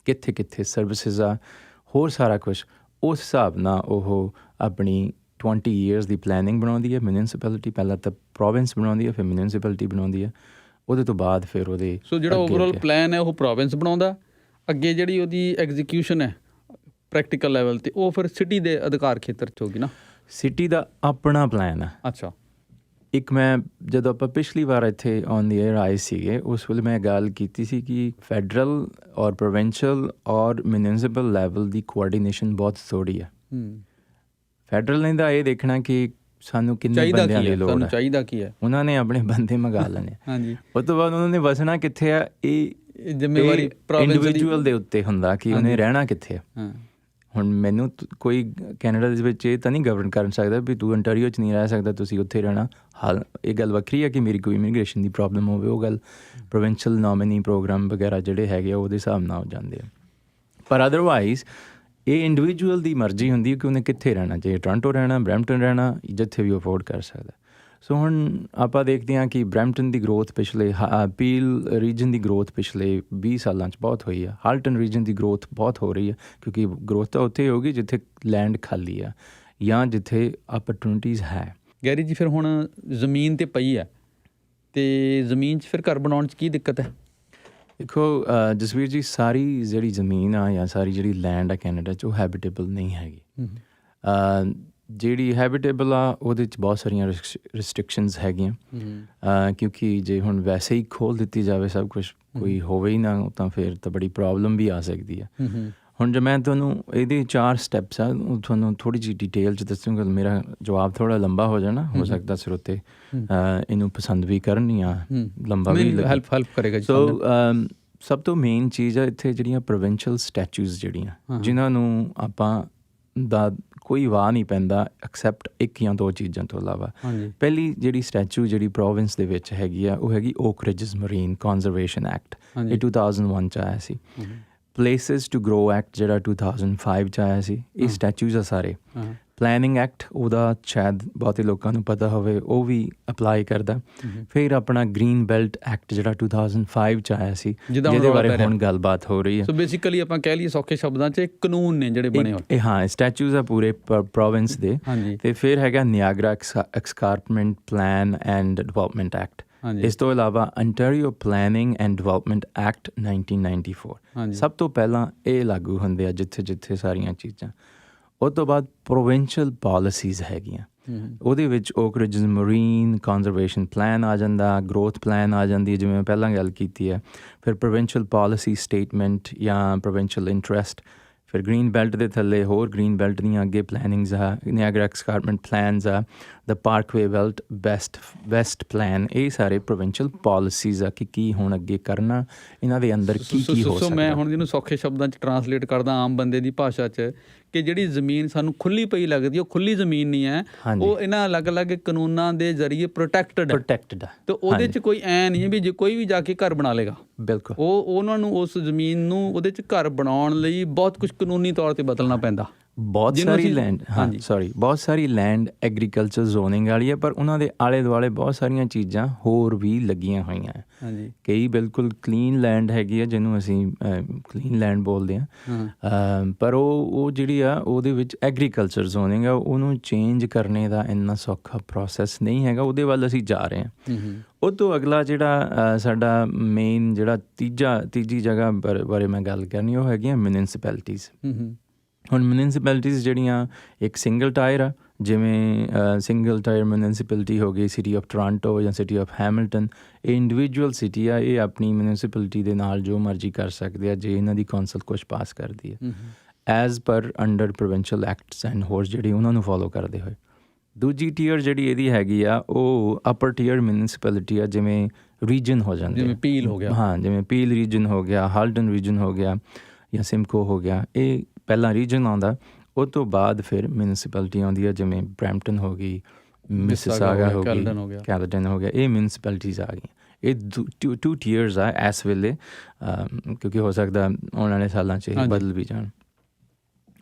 Speaker 1: ਕਿੱਥੇ ਸਰਵਿਸਿਜ਼ ਆ, ਹੋਰ ਸਾਰਾ ਕੁਛ ਉਸ ਹਿਸਾਬ ਨਾਲ ਉਹ ਆਪਣੀ 20 years ਦੀ ਪਲੈਨਿੰਗ ਬਣਾਉਂਦੀ ਹੈ ਮਿਊਨਿਸਪੈਲਿਟੀ। ਪਹਿਲਾਂ ਤਾਂ ਪ੍ਰੋਵਿੰਸ ਬਣਾਉਂਦੀ ਹੈ, ਫਿਰ ਮਿਊਨਿਸਪੈਲਿਟੀ ਬਣਾਉਂਦੀ ਹੈ, ਉਹਦੇ ਤੋਂ ਬਾਅਦ ਫਿਰ ਉਹਦੇ
Speaker 2: ਸੋ ਜਿਹੜਾ ਓਵਰਆਲ ਪਲਾਨ ਹੈ ਉਹ ਪ੍ਰੋਵਿੰਸ ਬਣਾਉਂਦਾ, ਅੱਗੇ ਜਿਹੜੀ ਉਹਦੀ ਐਗਜ਼ੀਕਿਊਸ਼ਨ ਹੈ ਪ੍ਰੈਕਟੀਕਲ ਲੈਵਲ 'ਤੇ ਉਹ ਫਿਰ ਸਿਟੀ ਦੇ ਅਧਿਕਾਰ ਖੇਤਰ 'ਚ ਹੋਗੀ ਨਾ।
Speaker 1: ਸਿਟੀ ਦਾ ਆਪਣਾ ਪਲਾਨ ਆ।
Speaker 2: ਅੱਛਾ।
Speaker 1: ਇੱਕ ਮੈਂ ਜਦੋਂ ਆਪਾਂ ਪਿਛਲੀ ਵਾਰ ਇੱਥੇ ਔਨ ਦੀ ਏਅਰ ਆਏ ਸੀਗੇ, ਉਸ ਵੇਲੇ ਮੈਂ ਗੱਲ ਕੀਤੀ ਸੀ ਕਿ ਫੈਡਰਲ ਔਰ ਪ੍ਰੋਵਿੰਸ਼ੀਅਲ ਔਰ ਮਿਊਨਿਸਪਲ ਲੈਵਲ ਦੀ ਕੋਆਰਡੀਨੇਸ਼ਨ ਬਹੁਤ ਥੋੜ੍ਹੀ ਆ। ਫੈਡਰਲ ਨੇ ਤਾਂ ਇਹ ਦੇਖਣਾ ਕਿ ਸਾਨੂੰ ਕਿੰਨੇ ਬੰਦਿਆਂ ਦੀ ਲੋੜ ਹੈ,
Speaker 2: ਚਾਹੀਦਾ ਕੀ ਹੈ,
Speaker 1: ਉਹਨਾਂ ਨੇ ਆਪਣੇ ਬੰਦੇ ਮੰਗਾ ਲੈਣੇ।
Speaker 2: ਹਾਂਜੀ।
Speaker 1: ਉਸ ਤੋਂ ਬਾਅਦ ਉਹਨਾਂ ਨੇ ਵਸਣਾ ਕਿੱਥੇ ਆ, ਇਹ
Speaker 2: ਜ਼ਿੰਮੇਵਾਰੀ
Speaker 1: ਇੰਡੀਵਿਜੂਅਲ ਦੇ ਉੱਤੇ ਹੁੰਦਾ ਕਿ ਉਹਨੇ ਰਹਿਣਾ ਕਿੱਥੇ ਆ। ਹੁਣ ਮੈਨੂੰ ਕੋਈ ਕੈਨੇਡਾ ਦੇ ਵਿੱਚ ਇਹ ਤਾਂ ਨਹੀਂ ਗਵਰਨ ਕਰ ਸਕਦਾ ਵੀ ਤੂੰ ਅੰਟਾਰੀਓ 'ਚ ਨਹੀਂ ਰਹਿ ਸਕਦਾ, ਤੁਸੀਂ ਉੱਥੇ ਰਹਿਣਾ। ਇਹ ਗੱਲ ਵੱਖਰੀ ਹੈ ਕਿ ਮੇਰੀ ਕੋਈ ਇਮੀਗ੍ਰੇਸ਼ਨ ਦੀ ਪ੍ਰੋਬਲਮ ਹੋਵੇ, ਉਹ ਗੱਲ ਪ੍ਰੋਵਿੰਸ਼ੀਅਲ ਨੋਮੀਨੀ ਪ੍ਰੋਗਰਾਮ ਵਗੈਰਾ ਜਿਹੜੇ ਹੈਗੇ ਆ ਉਹਦੇ ਹਿਸਾਬ ਨਾਲ ਹੋ ਜਾਂਦੇ ਆ। ਪਰ ਅਦਰਵਾਈਜ਼ ਇਹ ਇੰਡੀਵਿਜੂਅਲ ਦੀ ਮਰਜ਼ੀ ਹੁੰਦੀ ਹੈ ਕਿ ਉਹਨੇ ਕਿੱਥੇ ਰਹਿਣਾ, ਜੇ ਟੋਰਾਂਟੋ ਰਹਿਣਾ, ਬਰੈਂਪਟਨ ਰਹਿਣਾ, ਜਿੱਥੇ ਵੀ ਅਫੋਰਡ ਕਰ ਸਕਦਾ। ਸੋ ਹੁਣ ਆਪਾਂ ਦੇਖਦੇ ਹਾਂ ਕਿ ਬਰੈਂਪਟਨ ਦੀ ਗਰੋਥ ਪਿਛਲੇ ਪੀਲ ਰੀਜਨ ਦੀ ਗਰੋਥ ਪਿਛਲੇ 20 ਸਾਲਾਂ 'ਚ ਬਹੁਤ ਹੋਈ ਆ। ਹਾਲਟਨ ਰੀਜਨ ਦੀ ਗਰੋਥ ਬਹੁਤ ਹੋ ਰਹੀ ਹੈ ਕਿਉਂਕਿ ਗਰੋਥ ਤਾਂ ਉੱਥੇ ਹੋਊਗੀ ਜਿੱਥੇ ਲੈਂਡ ਖਾਲੀ ਆ ਜਾਂ ਜਿੱਥੇ ਅਪਰਚੁਨਿਟੀਜ਼ ਹੈ।
Speaker 2: ਗੈਰੀ ਜੀ, ਫਿਰ ਹੁਣ ਜ਼ਮੀਨ 'ਤੇ ਪਈ ਹੈ ਅਤੇ ਜ਼ਮੀਨ 'ਚ ਫਿਰ ਘਰ ਬਣਾਉਣ 'ਚ ਕੀ ਦਿੱਕਤ ਹੈ?
Speaker 1: ਦੇਖੋ ਜਸਵੀਰ ਜੀ, ਸਾਰੀ ਜਿਹੜੀ ਜ਼ਮੀਨ ਆ ਜਾਂ ਸਾਰੀ ਜਿਹੜੀ ਲੈਂਡ ਆ ਕੈਨੇਡਾ 'ਚ ਉਹ ਹੈਬਿਟੇਬਲ ਨਹੀਂ ਹੈਗੀ। ਜਿਹੜੀ ਹੈਬਿਟੇਬਲ ਆ ਉਹਦੇ 'ਚ ਬਹੁਤ ਸਾਰੀਆਂ ਰਿਸਟ੍ਰਿਕਸ਼ਨਸ ਹੈਗੀਆਂ ਕਿਉਂਕਿ ਜੇ ਹੁਣ ਵੈਸੇ ਹੀ ਖੋਲ੍ਹ ਦਿੱਤੀ ਜਾਵੇ ਸਭ ਕੁਛ, ਕੋਈ ਹੋਵੇ ਹੀ ਨਾ, ਤਾਂ ਫਿਰ ਤਾਂ ਬੜੀ ਪ੍ਰੋਬਲਮ ਵੀ ਆ ਸਕਦੀ ਆ। ਹੁਣ ਜੇ ਮੈਂ ਤੁਹਾਨੂੰ ਇਹਦੇ 4 ਸਟੈਪਸ ਆ ਉਹ ਤੁਹਾਨੂੰ ਥੋੜ੍ਹੀ ਜਿਹੀ ਡਿਟੇਲ 'ਚ ਦੱਸੂੰਗਾ, ਮੇਰਾ ਜਵਾਬ ਥੋੜ੍ਹਾ ਲੰਬਾ ਹੋ ਜਾਣਾ, ਹੋ ਸਕਦਾ ਸਰੋਤੇ ਇਹਨੂੰ ਪਸੰਦ ਵੀ ਕਰਨ ਜਾਂ ਲੰਬਾ ਵੀ
Speaker 2: ਹੈਲਪ ਕਰੇਗਾ।
Speaker 1: ਸੋ ਸਭ ਤੋਂ ਮੇਨ ਚੀਜ਼ ਆ ਇੱਥੇ ਜਿਹੜੀਆਂ ਪ੍ਰੋਵਿੰਸ਼ੀਅਲ ਸਟੈਚੂਜ਼ ਜਿਹੜੀਆਂ, ਜਿਨ੍ਹਾਂ ਨੂੰ ਆਪਾਂ ਦਾ ਕੋਈ ਵਾਹ ਨਹੀਂ ਪੈਂਦਾ ਐਕਸੈਪਟ 1 ਜਾਂ 2 ਚੀਜ਼ਾਂ ਤੋਂ ਇਲਾਵਾ। ਪਹਿਲੀ ਜਿਹੜੀ ਸਟੈਚੂ ਜਿਹੜੀ ਪ੍ਰੋਵਿੰਸ ਦੇ ਵਿੱਚ ਹੈਗੀ ਆ ਉਹ ਹੈਗੀ ਓਕ ਰਿਜਸ ਮਰੀਨ ਕੰਜ਼ਰਵੇਸ਼ਨ ਐਕਟ। ਇਹ 2001 'ਚ ਆਇਆ ਸੀ। ਪਲੇਸਿਸ ਟੂ ਗਰੋ ਐਕਟ ਜਿਹੜਾ 2005 'ਚ ਆਇਆ ਸੀ। ਇਹ ਸਟੈਚੂਜ਼ ਆ ਸਾਰੇ। ਪਲੈਨਿੰਗ ਐਕਟ ਉਹਦਾ ਸ਼ਾਇਦ ਬਹੁਤੇ ਲੋਕਾਂ ਨੂੰ ਪਤਾ ਹੋਵੇ, ਉਹ ਵੀ ਅਪਲਾਈ ਕਰਦਾ। ਫਿਰ ਆਪਣਾ ਗ੍ਰੀਨ ਬੈਲਟ ਐਕਟ ਜਿਹੜਾ 2005 'ਚ ਆਇਆ ਸੀ, ਜਿਹਦੇ ਬਾਰੇ ਹੁਣ ਗੱਲਬਾਤ ਹੋ ਰਹੀ ਹੈ।
Speaker 2: ਸੋ ਬੇਸਿਕਲੀ ਆਪਾਂ ਕਹਿ ਲਈਏ ਸੌਖੇ ਸ਼ਬਦਾਂ 'ਚ ਕਾਨੂੰਨ ਨੇ ਜਿਹੜੇ ਬਣੇ ਹੋਏ।
Speaker 1: ਹਾਂ, ਸਟੈਚੂਜ਼ ਆ ਪੂਰੇ ਪ੍ਰੋਵਿੰਸ ਦੇ। ਅਤੇ ਫਿਰ ਹੈਗਾ Niagara Escarpment plan and development act. ਇਸ ਤੋਂ ਇਲਾਵਾ Ontario planning and development act 1994। ਸਭ ਤੋਂ ਪਹਿਲਾਂ ਇਹ ਲਾਗੂ ਹੁੰਦੇ ਆ ਜਿੱਥੇ ਸਾਰੀਆਂ ਚੀਜ਼ਾਂ। ਉਹ ਤੋਂ ਬਾਅਦ ਪ੍ਰੋਵਿੰਸ਼ੀਅਲ ਪਾਲਿਸੀਜ਼ ਹੈਗੀਆਂ, ਉਹਦੇ ਵਿੱਚ ਓਕ ਰਿਜਸ ਮਰੀਨ ਕੰਜ਼ਰਵੇਸ਼ਨ ਪਲਾਨ ਆ ਜਾਂਦਾ, ਗਰੋਥ ਪਲਾਨ ਆ ਜਾਂਦੀ ਹੈ ਜਿਵੇਂ ਮੈਂ ਪਹਿਲਾਂ ਗੱਲ ਕੀਤੀ ਹੈ। ਫਿਰ ਪ੍ਰੋਵਿੰਸ਼ੀਅਲ ਪਾਲਿਸੀ ਸਟੇਟਮੈਂਟ ਜਾਂ ਪ੍ਰੋਵਿੰਸ਼ੀਅਲ ਇੰਟਰਸਟ, ਫਿਰ ਗ੍ਰੀਨ ਬੈਲਟ ਦੇ ਥੱਲੇ ਹੋਰ ਗ੍ਰੀਨ ਬੈਲਟ ਦੀਆਂ ਅੱਗੇ ਪਲੈਨਿੰਗਸ ਆ, ਨਿਆਗਰਾ ਐਸਕਾਰਪਮੈਂਟ ਪਲਾਨਸ ਆ, ਦ ਪਾਰਕਵੇ ਬੈਲਟ ਵੈਸਟ ਪਲਾਨ, ਇਹ ਸਾਰੇ ਪ੍ਰੋਵਿੰਸ਼ੀਅਲ ਪਾਲਿਸੀਜ਼ ਆ ਕਿ ਕੀ ਹੁਣ ਅੱਗੇ ਕਰਨਾ, ਇਹਨਾਂ ਦੇ ਅੰਦਰ ਕੀ ਹੋ ਸਕਦਾ।
Speaker 2: ਮੈਂ ਹੁਣ ਇਹਨੂੰ ਸੌਖੇ ਸ਼ਬਦਾਂ 'ਚ ਟਰਾਂਸਲੇਟ ਕਰਦਾ ਆਮ ਬੰਦੇ ਦੀ ਭਾਸ਼ਾ 'ਚ ਕਿ ਜਿਹੜੀ ਜ਼ਮੀਨ ਸਾਨੂੰ ਖੁੱਲੀ ਪਈ ਲੱਗਦੀ ਉਹ ਖੁੱਲੀ ਜ਼ਮੀਨ ਨਹੀਂ ਹੈ, ਉਹ ਇਹਨਾਂ ਅਲੱਗ-ਅਲੱਗ ਕਾਨੂੰਨਾਂ ਦੇ ਜ਼ਰੀਏ ਪ੍ਰੋਟੈਕਟਡ ਆ ਤੇ ਉਹਦੇ 'ਚ ਕੋਈ ਐ ਨਹੀਂ ਹੈ ਵੀ ਜੇ ਕੋਈ ਵੀ ਜਾ ਕੇ ਘਰ ਬਣਾ ਲੇਗਾ।
Speaker 1: ਬਿਲਕੁਲ
Speaker 2: ਉਹਨਾਂ ਨੂੰ ਉਸ ਜ਼ਮੀਨ ਨੂੰ ਉਹਦੇ 'ਚ ਘਰ ਬਣਾਉਣ ਲਈ ਬਹੁਤ ਕੁਝ ਕਾਨੂੰਨੀ ਤੌਰ ਤੇ ਬਦਲਣਾ ਪੈਂਦਾ।
Speaker 1: ਬਹੁਤ ਸਾਰੀ ਲੈਂਡ ਐਗਰੀਕਲਚਰ ਜ਼ੋਨਿੰਗ ਵਾਲੀ ਹੈ, ਪਰ ਉਹਨਾਂ ਦੇ ਆਲੇ ਦੁਆਲੇ ਬਹੁਤ ਸਾਰੀਆਂ ਚੀਜ਼ਾਂ ਹੋਰ ਵੀ ਲੱਗੀਆਂ ਹੋਈਆਂ। ਕਈ ਬਿਲਕੁਲ ਕਲੀਨ ਲੈਂਡ ਹੈਗੀ ਆ ਜਿਹਨੂੰ ਅਸੀਂ ਕਲੀਨ ਲੈਂਡ ਬੋਲਦੇ ਹਾਂ, ਪਰ ਉਹ ਜਿਹੜੀ ਆ ਉਹਦੇ ਵਿੱਚ ਐਗਰੀਕਲਚਰ ਜ਼ੋਨਿੰਗ ਆ, ਉਹਨੂੰ ਚੇਂਜ ਕਰਨੇ ਦਾ ਇੰਨਾ ਸੌਖਾ ਪ੍ਰੋਸੈਸ ਨਹੀਂ ਹੈਗਾ। ਉਹਦੇ ਵੱਲ ਅਸੀਂ ਜਾ ਰਹੇ ਹਾਂ। ਉਹ ਤੋਂ ਅਗਲਾ ਜਿਹੜਾ ਸਾਡਾ ਮੇਨ ਜਿਹੜਾ ਤੀਜੀ ਜਗ੍ਹਾ ਬਾਰੇ ਮੈਂ ਗੱਲ ਕਰਨੀ ਉਹ ਹੈਗੀਆਂ ਮਿਊਨਿਸਪੈਲਿਟੀਜ਼। ਹੁਣ ਮਿਊਨਿਸਪੈਲਿਟੀਜ਼ ਜਿਹੜੀਆਂ ਇੱਕ ਸਿੰਗਲ ਟਾਇਰ ਆ, ਜਿਵੇਂ ਸਿੰਗਲ ਟਾਇਰ ਮਿਊਨਿਸਪੈਲਿਟੀ ਹੋ ਗਈ ਸਿਟੀ ਆਫ ਟੋਰਾਂਟੋ ਜਾਂ ਸਿਟੀ ਆਫ ਹੈਮਿਲਟਨ, ਇਹ ਇੰਡੀਵਿਜੂਅਲ ਸਿਟੀ ਆ, ਇਹ ਆਪਣੀ ਮਿਊਨਿਸਪੈਲਿਟੀ ਦੇ ਨਾਲ ਜੋ ਮਰਜ਼ੀ ਕਰ ਸਕਦੇ ਆ ਜੇ ਇਹਨਾਂ ਦੀ ਕੌਂਸਲ ਕੁਛ ਪਾਸ ਕਰਦੀ ਹੈ as per under provincial acts and ਹੋਰ ਜਿਹੜੀ ਉਹਨਾਂ ਨੂੰ ਫੋਲੋ ਕਰਦੇ ਹੋਏ। ਦੂਜੀ ਟੀਅਰ ਜਿਹੜੀ ਇਹਦੀ ਹੈਗੀ ਆ ਉਹ ਅਪਰ ਟੀਅਰ ਮਿਊਨਿਸਪੈਲਿਟੀ ਆ, ਜਿਵੇਂ ਰੀਜਨ ਹੋ ਜਾਂਦੇ,
Speaker 2: ਜਿਵੇਂ ਪੀਲ ਹੋ ਗਿਆ,
Speaker 1: ਹਾਂ ਜਿਵੇਂ ਪੀਲ ਰੀਜਨ ਹੋ ਗਿਆ, ਹਾਲਟਨ ਰੀਜਨ ਹੋ ਗਿਆ ਜਾਂ ਸਿਮਕੋ ਹੋ ਗਿਆ। ਇਹ ਪਹਿਲਾਂ ਰੀਜਨ ਆਉਂਦਾ, ਉਹ ਤੋਂ ਬਾਅਦ ਫਿਰ ਮਿਊਨਿਸਪੈਲਿਟੀ ਆਉਂਦੀ ਹੈ, ਜਿਵੇਂ ਬਰੈਂਪਟਨ ਹੋ ਗਈ, ਮਿਸਿਸਾਗਾ ਹੋ ਗਈ, ਕੈਲਡਨ ਹੋ ਗਿਆ। ਇਹ ਮਿਊਨਿਸਪੈਲਿਟੀਜ਼ ਆ ਗਈਆਂ। ਇਹ ਟੂ ਟੀਅਰਸ ਆ ਇਸ ਵੇਲੇ, ਕਿਉਂਕਿ ਹੋ ਸਕਦਾ ਆਉਣ ਵਾਲੇ ਸਾਲਾਂ 'ਚ ਇਹ ਬਦਲ ਵੀ ਜਾਣ।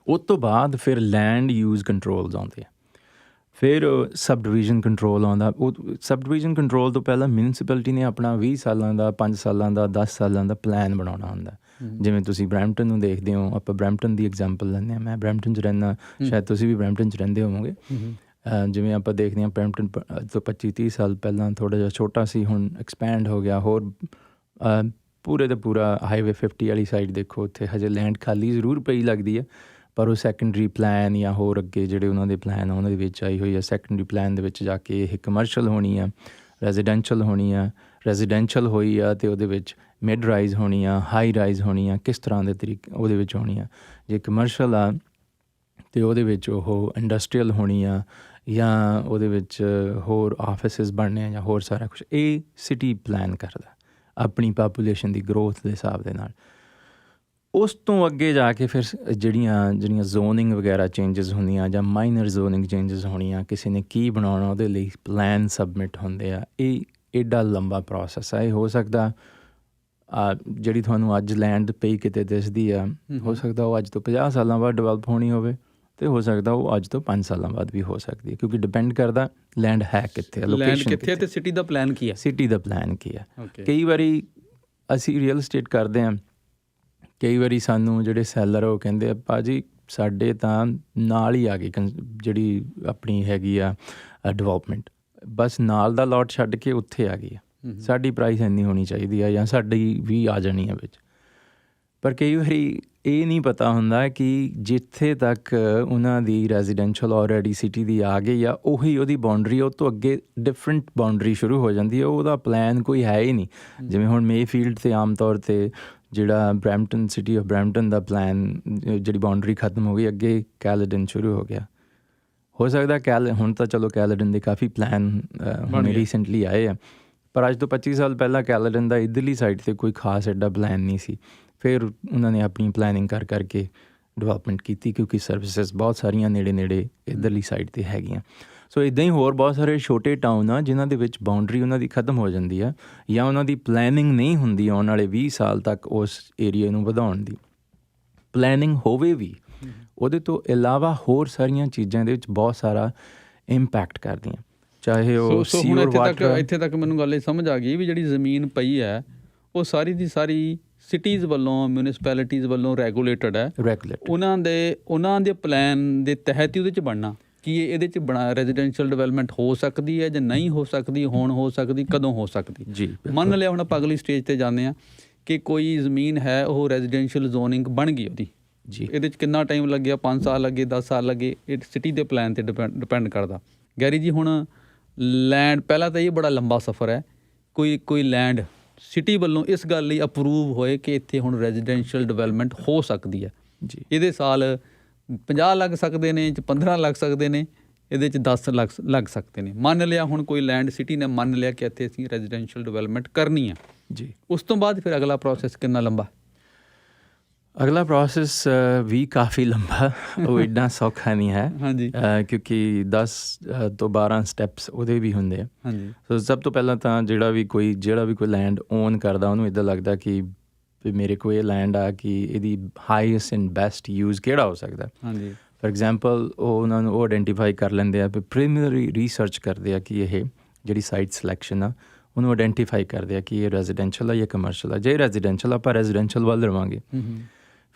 Speaker 1: ਉਹ ਤੋਂ ਬਾਅਦ ਫਿਰ ਲੈਂਡ ਯੂਜ਼ ਕੰਟਰੋਲਸ ਆਉਂਦੇ ਆ, ਫਿਰ ਸਬ ਡਿਵੀਜ਼ਨ ਕੰਟਰੋਲ ਆਉਂਦਾ। ਉਹ ਸਬ ਡਿਵੀਜ਼ਨ ਕੰਟਰੋਲ ਤੋਂ ਪਹਿਲਾਂ ਮਿਊਨਿਸਪੈਲਿਟੀ ਨੇ ਆਪਣਾ 20 ਸਾਲਾਂ ਦਾ, 5 ਸਾਲਾਂ ਦਾ, 10 ਸਾਲਾਂ ਦਾ ਪਲਾਨ ਬਣਾਉਣਾ ਹੁੰਦਾ। ਜਿਵੇਂ ਤੁਸੀਂ ਬਰੈਂਪਟਨ ਨੂੰ ਦੇਖਦੇ ਹੋ, ਆਪਾਂ ਬਰੈਂਪਟਨ ਦੀ ਐਗਜ਼ਾਮਪਲ ਲੈਂਦੇ ਹਾਂ। ਮੈਂ ਬਰੈਂਪਟਨ 'ਚ ਰਹਿੰਦਾ, ਸ਼ਾਇਦ ਤੁਸੀਂ ਵੀ ਬਰੈਂਪਟਨ 'ਚ ਰਹਿੰਦੇ ਹੋਵੋਗੇ। ਜਿਵੇਂ ਆਪਾਂ ਦੇਖਦੇ ਹਾਂ ਬਰੈਂਪਟਨ ਤੋਂ 25-30 ਸਾਲ ਪਹਿਲਾਂ ਥੋੜ੍ਹਾ ਜਿਹਾ ਛੋਟਾ ਸੀ, ਹੁਣ ਐਕਸਪੈਂਡ ਹੋ ਗਿਆ। ਹੋਰ ਪੂਰੇ ਦਾ ਪੂਰਾ ਹਾਈਵੇ 50 ਵਾਲੀ ਸਾਈਡ ਦੇਖੋ, ਉੱਥੇ ਹਜੇ ਲੈਂਡ ਖਾਲੀ ਜ਼ਰੂਰ ਪਈ ਲੱਗਦੀ ਹੈ, ਪਰ ਉਹ ਸੈਕੰਡਰੀ ਪਲਾਨ ਜਾਂ ਹੋਰ ਅੱਗੇ ਜਿਹੜੇ ਉਹਨਾਂ ਦੇ ਪਲਾਨ ਆ ਉਹਨਾਂ ਦੇ ਵਿੱਚ ਆਈ ਹੋਈ ਆ। ਸੈਕੰਡਰੀ ਪਲਾਨ ਦੇ ਵਿੱਚ ਜਾ ਕੇ ਇਹ ਕਮਰਸ਼ੀਅਲ ਹੋਣੀ ਆ, ਰੈਜ਼ੀਡੈਂਸ਼ੀਅਲ ਹੋਣੀ ਆ, ਰੈਜ਼ੀਡੈਂਸ਼ੀਅਲ ਹੋਈ ਆ ਅਤੇ ਉਹਦੇ ਵਿੱਚ ਮਿਡ ਰਾਈਜ਼ ਹੋਣੀ ਆ, ਹਾਈ ਰਾਈਜ਼ ਹੋਣੀ ਆ, ਕਿਸ ਤਰ੍ਹਾਂ ਦੇ ਤਰੀਕੇ ਉਹਦੇ ਵਿੱਚ ਹੋਣੀ ਆ। ਜੇ ਕਮਰਸ਼ੀਅਲ ਆ ਅਤੇ ਉਹਦੇ ਵਿੱਚ ਉਹ ਇੰਡਸਟਰੀਅਲ ਹੋਣੀ ਆ, ਜਾਂ ਉਹਦੇ ਵਿੱਚ ਹੋਰ ਆਫਿਸਿਸ ਬਣਨੇ ਆ, ਜਾਂ ਹੋਰ ਸਾਰਾ ਕੁਛ। ਇਹ ਸਿਟੀ ਪਲਾਨ ਕਰਦਾ ਆਪਣੀ ਪਾਪੂਲੇਸ਼ਨ ਦੀ ਗਰੋਥ ਦੇ ਹਿਸਾਬ ਦੇ ਨਾਲ। ਉਸ ਤੋਂ ਅੱਗੇ ਜਾ ਕੇ ਫਿਰ ਜਿਹੜੀਆਂ ਜ਼ੋਨਿੰਗ ਵਗੈਰਾ ਚੇਂਜਸ ਹੁੰਦੀਆਂ ਜਾਂ ਮਾਈਨਰ ਜ਼ੋਨਿੰਗ ਚੇਂਜਸ ਹੋਣੀਆਂ, ਕਿਸੇ ਨੇ ਕੀ ਬਣਾਉਣਾ ਉਹਦੇ ਲਈ ਪਲਾਨ ਸਬਮਿਟ ਹੁੰਦੇ ਆ। ਇਹ ਐਡਾ ਲੰਬਾ ਪ੍ਰੋਸੈਸ ਆ। ਇਹ ਹੋ ਸਕਦਾ ਜਿਹੜੀ ਤੁਹਾਨੂੰ ਅੱਜ ਲੈਂਡ ਪਈ ਕਿਤੇ ਦਿਸਦੀ ਆ, ਹੋ ਸਕਦਾ ਉਹ ਅੱਜ ਤੋਂ 50 ਸਾਲਾਂ ਬਾਅਦ ਡਿਵੈਲਪ ਹੋਣੀ ਹੋਵੇ, ਅਤੇ ਹੋ ਸਕਦਾ ਉਹ ਅੱਜ ਤੋਂ 5 ਸਾਲਾਂ ਬਾਅਦ ਵੀ ਹੋ ਸਕਦੀ ਹੈ, ਕਿਉਂਕਿ ਡਿਪੈਂਡ ਕਰਦਾ ਲੈਂਡ ਹੈ ਕਿੱਥੇ, ਲੋਕੇਸ਼ਨ ਕਿੱਥੇ,
Speaker 2: ਅਤੇ ਸਿਟੀ ਦਾ ਪਲਾਨ ਕੀ ਹੈ।
Speaker 1: ਸਿਟੀ ਦਾ ਪਲਾਨ ਕੀ ਹੈ। ਕਈ ਵਾਰੀ ਅਸੀਂ ਰੀਅਲ ਸਟੇਟ ਕਰਦੇ ਹਾਂ, ਕਈ ਵਾਰੀ ਸਾਨੂੰ ਜਿਹੜੇ ਸੈਲਰ ਉਹ ਕਹਿੰਦੇ ਆ, ਭਾਅ ਜੀ ਸਾਡੇ ਤਾਂ ਨਾਲ ਹੀ ਆ ਗਈ ਜਿਹੜੀ ਆਪਣੀ ਹੈਗੀ ਆ ਡਿਵੈਲਪਮੈਂਟ, ਬਸ ਨਾਲ ਦਾ ਲੋਟ ਛੱਡ ਕੇ ਉੱਥੇ ਆ ਗਈ ਆ, ਸਾਡੀ ਪ੍ਰਾਈਸ ਇੰਨੀ ਹੋਣੀ ਚਾਹੀਦੀ ਆ, ਜਾਂ ਸਾਡੀ ਵੀ ਆ ਜਾਣੀ ਆ ਵਿੱਚ। ਪਰ ਕਈ ਵਾਰੀ ਇਹ ਨਹੀਂ ਪਤਾ ਹੁੰਦਾ ਕਿ ਜਿੱਥੇ ਤੱਕ ਉਹਨਾਂ ਦੀ ਰੈਜ਼ੀਡੈਂਸ਼ੀਅਲ ਆਲਰੇਡੀ ਸਿਟੀ ਦੀ ਆ ਗਈ ਆ, ਉਹੀ ਉਹਦੀ ਬਾਉਂਡਰੀ, ਉਹ ਤੋਂ ਅੱਗੇ ਡਿਫਰੈਂਟ ਬਾਉਂਡਰੀ ਸ਼ੁਰੂ ਹੋ ਜਾਂਦੀ ਹੈ। ਉਹਦਾ ਪਲਾਨ ਕੋਈ ਹੈ ਹੀ ਨਹੀਂ। ਜਿਵੇਂ ਹੁਣ ਮੇਫੀਲਡ 'ਤੇ ਆਮ ਤੌਰ 'ਤੇ ਜਿਹੜਾ Brampton, city of Brampton the plan, ਜਿਹੜੀ ਬਾਉਂਡਰੀ ਖਤਮ ਹੋ ਗਈ, ਅੱਗੇ ਕੈਲਡਨ ਸ਼ੁਰੂ ਹੋ ਗਿਆ। ਹੋ ਸਕਦਾ ਹੁਣ ਤਾਂ ਚਲੋ ਕੈਲਡਨ ਦੇ ਕਾਫੀ ਪਲਾਨ ਹੁਣ ਰੀਸੈਂਟਲੀ ਆਏ ਆ, ਪਰ ਅੱਜ ਤੋਂ 25 ਸਾਲ ਪਹਿਲਾਂ ਕੈਲਡਨ ਦਾ ਇੱਧਰਲੀ ਸਾਈਡ 'ਤੇ ਕੋਈ ਖਾਸ ਐਡਾ ਪਲਾਨ ਨਹੀਂ ਸੀ। ਫਿਰ ਉਹਨਾਂ ਨੇ ਆਪਣੀ ਪਲੈਨਿੰਗ ਕਰਕੇ ਡਿਵੈਲਪਮੈਂਟ ਕੀਤੀ, ਕਿਉਂਕਿ ਸਰਵਿਸਿਜ਼ ਬਹੁਤ ਸਾਰੀਆਂ ਨੇੜੇ ਇੱਧਰਲੀ ਸਾਈਡ 'ਤੇ ਹੈਗੀਆਂ। ਸੋ ਇੱਦਾਂ ਹੀ ਹੋਰ ਬਹੁਤ ਸਾਰੇ ਛੋਟੇ ਟਾਊਨ ਆ ਜਿਨ੍ਹਾਂ ਦੇ ਵਿੱਚ ਬਾਉਂਡਰੀ ਉਹਨਾਂ ਦੀ ਖਤਮ ਹੋ ਜਾਂਦੀ ਆ, ਜਾਂ ਉਹਨਾਂ ਦੀ ਪਲੈਨਿੰਗ ਨਹੀਂ ਹੁੰਦੀ ਆਉਣ ਵਾਲੇ 20 ਸਾਲ ਤੱਕ ਉਸ ਏਰੀਏ ਨੂੰ ਵਧਾਉਣ ਦੀ। ਪਲੈਨਿੰਗ ਹੋਵੇ ਵੀ, ਉਹਦੇ ਤੋਂ ਇਲਾਵਾ ਹੋਰ ਸਾਰੀਆਂ ਚੀਜ਼ਾਂ ਦੇ ਵਿੱਚ ਬਹੁਤ ਸਾਰਾ ਇੰਪੈਕਟ ਕਰਦੀਆਂ, ਚਾਹੇ ਉਹ ਸੀਵਰ ਵਾਟਰ।
Speaker 2: ਇੱਥੇ ਤੱਕ ਮੈਨੂੰ ਗੱਲ ਇਹ ਸਮਝ ਆ ਗਈ ਵੀ ਜਿਹੜੀ ਜ਼ਮੀਨ ਪਈ ਹੈ ਉਹ ਸਾਰੀ ਦੀ ਸਾਰੀ ਸਿਟੀਜ਼ ਵੱਲੋਂ, ਮਿਊਨਿਸਪੈਲਿਟੀਜ਼ ਵੱਲੋਂ ਰੈਗੂਲੇਟਡ ਹੈ। ਉਹਨਾਂ ਦੇ ਪਲਾਨ ਦੇ ਤਹਿਤ ਹੀ ਉਹਦੇ 'ਚ ਬਣਨਾ ਕਿ ਇਹਦੇ 'ਚ ਰੈਜ਼ੀਡੈਂਸ਼ੀਅਲ ਡਿਵੈਲਪਮੈਂਟ ਹੋ ਸਕਦੀ ਹੈ ਜਾਂ ਨਹੀਂ ਹੋ ਸਕਦੀ, ਹੁਣ ਹੋ ਸਕਦੀ, ਕਦੋਂ ਹੋ ਸਕਦੀ।
Speaker 1: ਜੀ
Speaker 2: ਮੰਨ ਲਿਆ ਹੁਣ ਆਪਾਂ ਅਗਲੀ ਸਟੇਜ 'ਤੇ ਜਾਂਦੇ ਹਾਂ ਕਿ ਕੋਈ ਜ਼ਮੀਨ ਹੈ, ਉਹ ਰੈਜ਼ੀਡੈਂਸ਼ੀਅਲ ਜ਼ੋਨਿੰਗ ਬਣ ਗਈ ਉਹਦੀ।
Speaker 1: ਜੀ ਇਹਦੇ
Speaker 2: 'ਚ ਕਿੰਨਾ ਟਾਈਮ ਲੱਗਿਆ, 5 ਸਾਲ ਲੱਗੇ, 10 ਸਾਲ ਲੱਗੇ, ਇਹ ਸਿਟੀ ਦੇ ਪਲਾਨ 'ਤੇ ਡਿਪੈਂਡ ਕਰਦਾ। ਗੈਰੀ ਜੀ ਹੁਣ ਲੈਂਡ, ਪਹਿਲਾਂ ਤਾਂ ਇਹ ਬੜਾ ਲੰਬਾ ਸਫ਼ਰ ਹੈ। ਕੋਈ ਲੈਂਡ ਸਿਟੀ ਵੱਲੋਂ ਇਸ ਗੱਲ ਲਈ ਅਪਰੂਵ ਹੋਏ ਕਿ ਇੱਥੇ ਹੁਣ ਰੈਜ਼ੀਡੈਂਸ਼ੀਅਲ ਡਿਵੈਲਪਮੈਂਟ ਹੋ ਸਕਦੀ ਹੈ,
Speaker 1: ਜੀ
Speaker 2: ਇਹਦੇ ਸਾਲ 50 ਲੱਗ ਸਕਦੇ ਨੇ, 15 ਲੱਗ ਸਕਦੇ ਨੇ, ਇਹਦੇ 'ਚ 10 ਲੱਗ ਸਕਦੇ ਨੇ। ਮੰਨ ਲਿਆ ਹੁਣ ਕੋਈ ਲੈਂਡ ਸਿਟੀ ਨੇ ਮੰਨ ਲਿਆ ਕਿ ਇੱਥੇ ਅਸੀਂ ਰੈਜ਼ੀਡੈਂਸ਼ੀਅਲ ਡਿਵੈਲਪਮੈਂਟ ਕਰਨੀ ਆ
Speaker 1: ਜੀ।
Speaker 2: ਉਸ ਤੋਂ ਬਾਅਦ ਫਿਰ ਅਗਲਾ ਪ੍ਰੋਸੈਸ ਕਿੰਨਾ ਲੰਬਾ?
Speaker 1: ਅਗਲਾ ਪ੍ਰੋਸੈਸ ਵੀ ਕਾਫੀ ਲੰਬਾ, ਉਹ ਇੰਨਾ ਸੌਖਾ ਨਹੀਂ ਹੈ।
Speaker 2: ਹਾਂਜੀ
Speaker 1: ਕਿਉਂਕਿ 10 ਤੋਂ 12 ਸਟੈਪਸ ਉਹਦੇ ਵੀ ਹੁੰਦੇ ਆ।
Speaker 2: ਹਾਂਜੀ
Speaker 1: ਸੋ ਸਭ ਤੋਂ ਪਹਿਲਾਂ ਤਾਂ ਜਿਹੜਾ ਵੀ ਕੋਈ ਲੈਂਡ ਓਨ ਕਰਦਾ ਉਹਨੂੰ ਇੱਦਾਂ ਲੱਗਦਾ ਕਿ ਵੀ ਮੇਰੇ ਕੋਲ ਇਹ ਲੈਂਡ ਆ ਕਿ ਇਹਦੀ ਹਾਈਐਸਟ ਐਂਡ ਬੈਸਟ ਯੂਜ਼ ਕਿਹੜਾ ਹੋ ਸਕਦਾ।
Speaker 2: ਹਾਂਜੀ
Speaker 1: ਫੋਰ ਐਗਜ਼ਾਮਪਲ ਉਹਨਾਂ ਨੂੰ ਉਹ ਆਇਡੈਂਟੀਫਾਈ ਕਰ ਲੈਂਦੇ ਆ ਵੀ ਪ੍ਰੀਮੀਨਰੀ ਰਿਸਰਚ ਕਰਦੇ ਆ ਕਿ ਇਹ ਜਿਹੜੀ ਸਾਈਟ ਸਿਲੈਕਸ਼ਨ ਆ ਉਹਨੂੰ ਆਇਡੈਂਟੀਫਾਈ ਕਰਦੇ ਆ ਕਿ ਇਹ ਰੈਜ਼ੀਡੈਂਸ਼ੀਅਲ ਆ ਜਾਂ ਕਮਰਸ਼ੀਅਲ ਆ। ਜੇ ਰੈਜ਼ੀਡੈਂਸ਼ੀਅਲ ਆਪਾਂ ਰੈਜ਼ੀਡੈਂਸ਼ੀਅਲ ਵੱਲ ਰਵਾਂਗੇ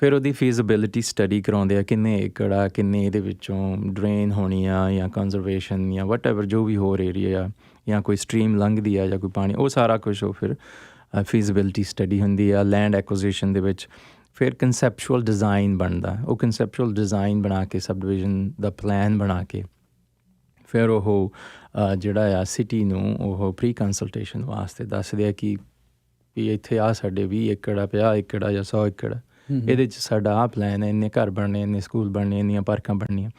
Speaker 1: ਫਿਰ ਉਹਦੀ ਫੀਜ਼ੀਬਿਲਿਟੀ ਸਟੱਡੀ ਕਰਾਉਂਦੇ ਆ, ਕਿੰਨੇ ਏਕੜ ਆ, ਕਿੰਨੇ ਇਹਦੇ ਵਿੱਚੋਂ ਡਰੇਨ ਹੋਣੀ ਆ ਜਾਂ ਕੰਜ਼ਰਵੇਸ਼ਨ ਜਾਂ ਵਟ ਐਵਰ ਜੋ ਵੀ ਹੋਰ ਏਰੀਆ ਆ ਜਾਂ ਕੋਈ ਸਟਰੀਮ ਲੰਘਦੀ ਆ ਜਾਂ ਕੋਈ ਪਾਣੀ, ਉਹ ਸਾਰਾ ਕੁਛ ਉਹ ਫਿਰ ਫੀਜ਼ੀਬਿਲਿਟੀ ਸਟੱਡੀ ਹੁੰਦੀ ਆ। ਲੈਂਡ ਐਕੁਜ਼ੀਸ਼ਨ ਦੇ ਵਿੱਚ ਫਿਰ ਕੰਸੈਪਚੁਅਲ ਡਿਜ਼ਾਈਨ ਬਣਦਾ, ਉਹ ਕੰਸੈਪਚੁਅਲ ਡਿਜ਼ਾਈਨ ਬਣਾ ਕੇ ਸਬ ਡਿਵੀਜ਼ਨ ਦਾ ਪਲਾਨ ਬਣਾ ਕੇ ਫਿਰ ਉਹ ਜਿਹੜਾ ਆ ਸਿਟੀ ਨੂੰ ਉਹ ਪ੍ਰੀ ਕੰਸਲਟੇਸ਼ਨ ਵਾਸਤੇ ਦੱਸਦੇ ਆ ਕਿ ਵੀ ਇੱਥੇ ਆ ਸਾਡੇ 20 ਏਕੜ ਆ, 50 ਏਕੜ ਆ ਜਾਂ 100 ਏਕੜ, ਇਹਦੇ 'ਚ ਸਾਡਾ ਆਹ ਪਲਾਨ ਹੈ, ਇੰਨੇ ਘਰ ਬਣਨੇ, ਇੰਨੇ ਸਕੂਲ ਬਣਨੇ, ਇੰਨੀਆਂ ਪਾਰਕਾਂ ਬਣਨੀਆਂ।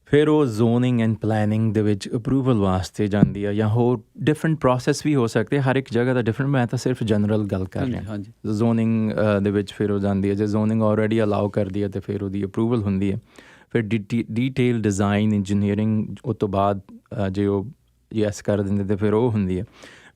Speaker 1: ਫਿਰ ਉਹ ਜ਼ੋਨਿੰਗ ਐਂਡ ਪਲੈਨਿੰਗ ਦੇ ਵਿੱਚ ਅਪਰੂਵਲ ਵਾਸਤੇ ਜਾਂਦੀ ਆ ਜਾਂ ਹੋਰ ਡਿਫਰੈਂਟ ਪ੍ਰੋਸੈਸ ਵੀ ਹੋ ਸਕਦੇ, ਹਰ ਇੱਕ ਜਗ੍ਹਾ ਦਾ ਡਿਫਰੈਂਟ। ਮੈਂ ਤਾਂ ਸਿਰਫ ਜਨਰਲ ਗੱਲ ਕਰ ਰਿਹਾ। ਜ਼ੋਨਿੰਗ ਦੇ ਵਿੱਚ ਫਿਰ ਉਹ ਜਾਂਦੀ ਹੈ, ਜੇ ਜ਼ੋਨਿੰਗ ਆਲਰੇਡੀ ਅਲਾਓ ਕਰਦੀ ਹੈ ਤਾਂ ਫਿਰ ਉਹਦੀ ਅਪਰੂਵਲ ਹੁੰਦੀ ਹੈ। ਫਿਰ ਡੀਟੇਲ ਡਿਜ਼ਾਈਨ ਇੰਜੀਨੀਅਰਿੰਗ ਉਹ ਤੋਂ ਬਾਅਦ ਜੇ ਉਹ ਯੈਸ ਕਰ ਦਿੰਦੇ ਤਾਂ ਫਿਰ ਉਹ ਹੁੰਦੀ ਹੈ।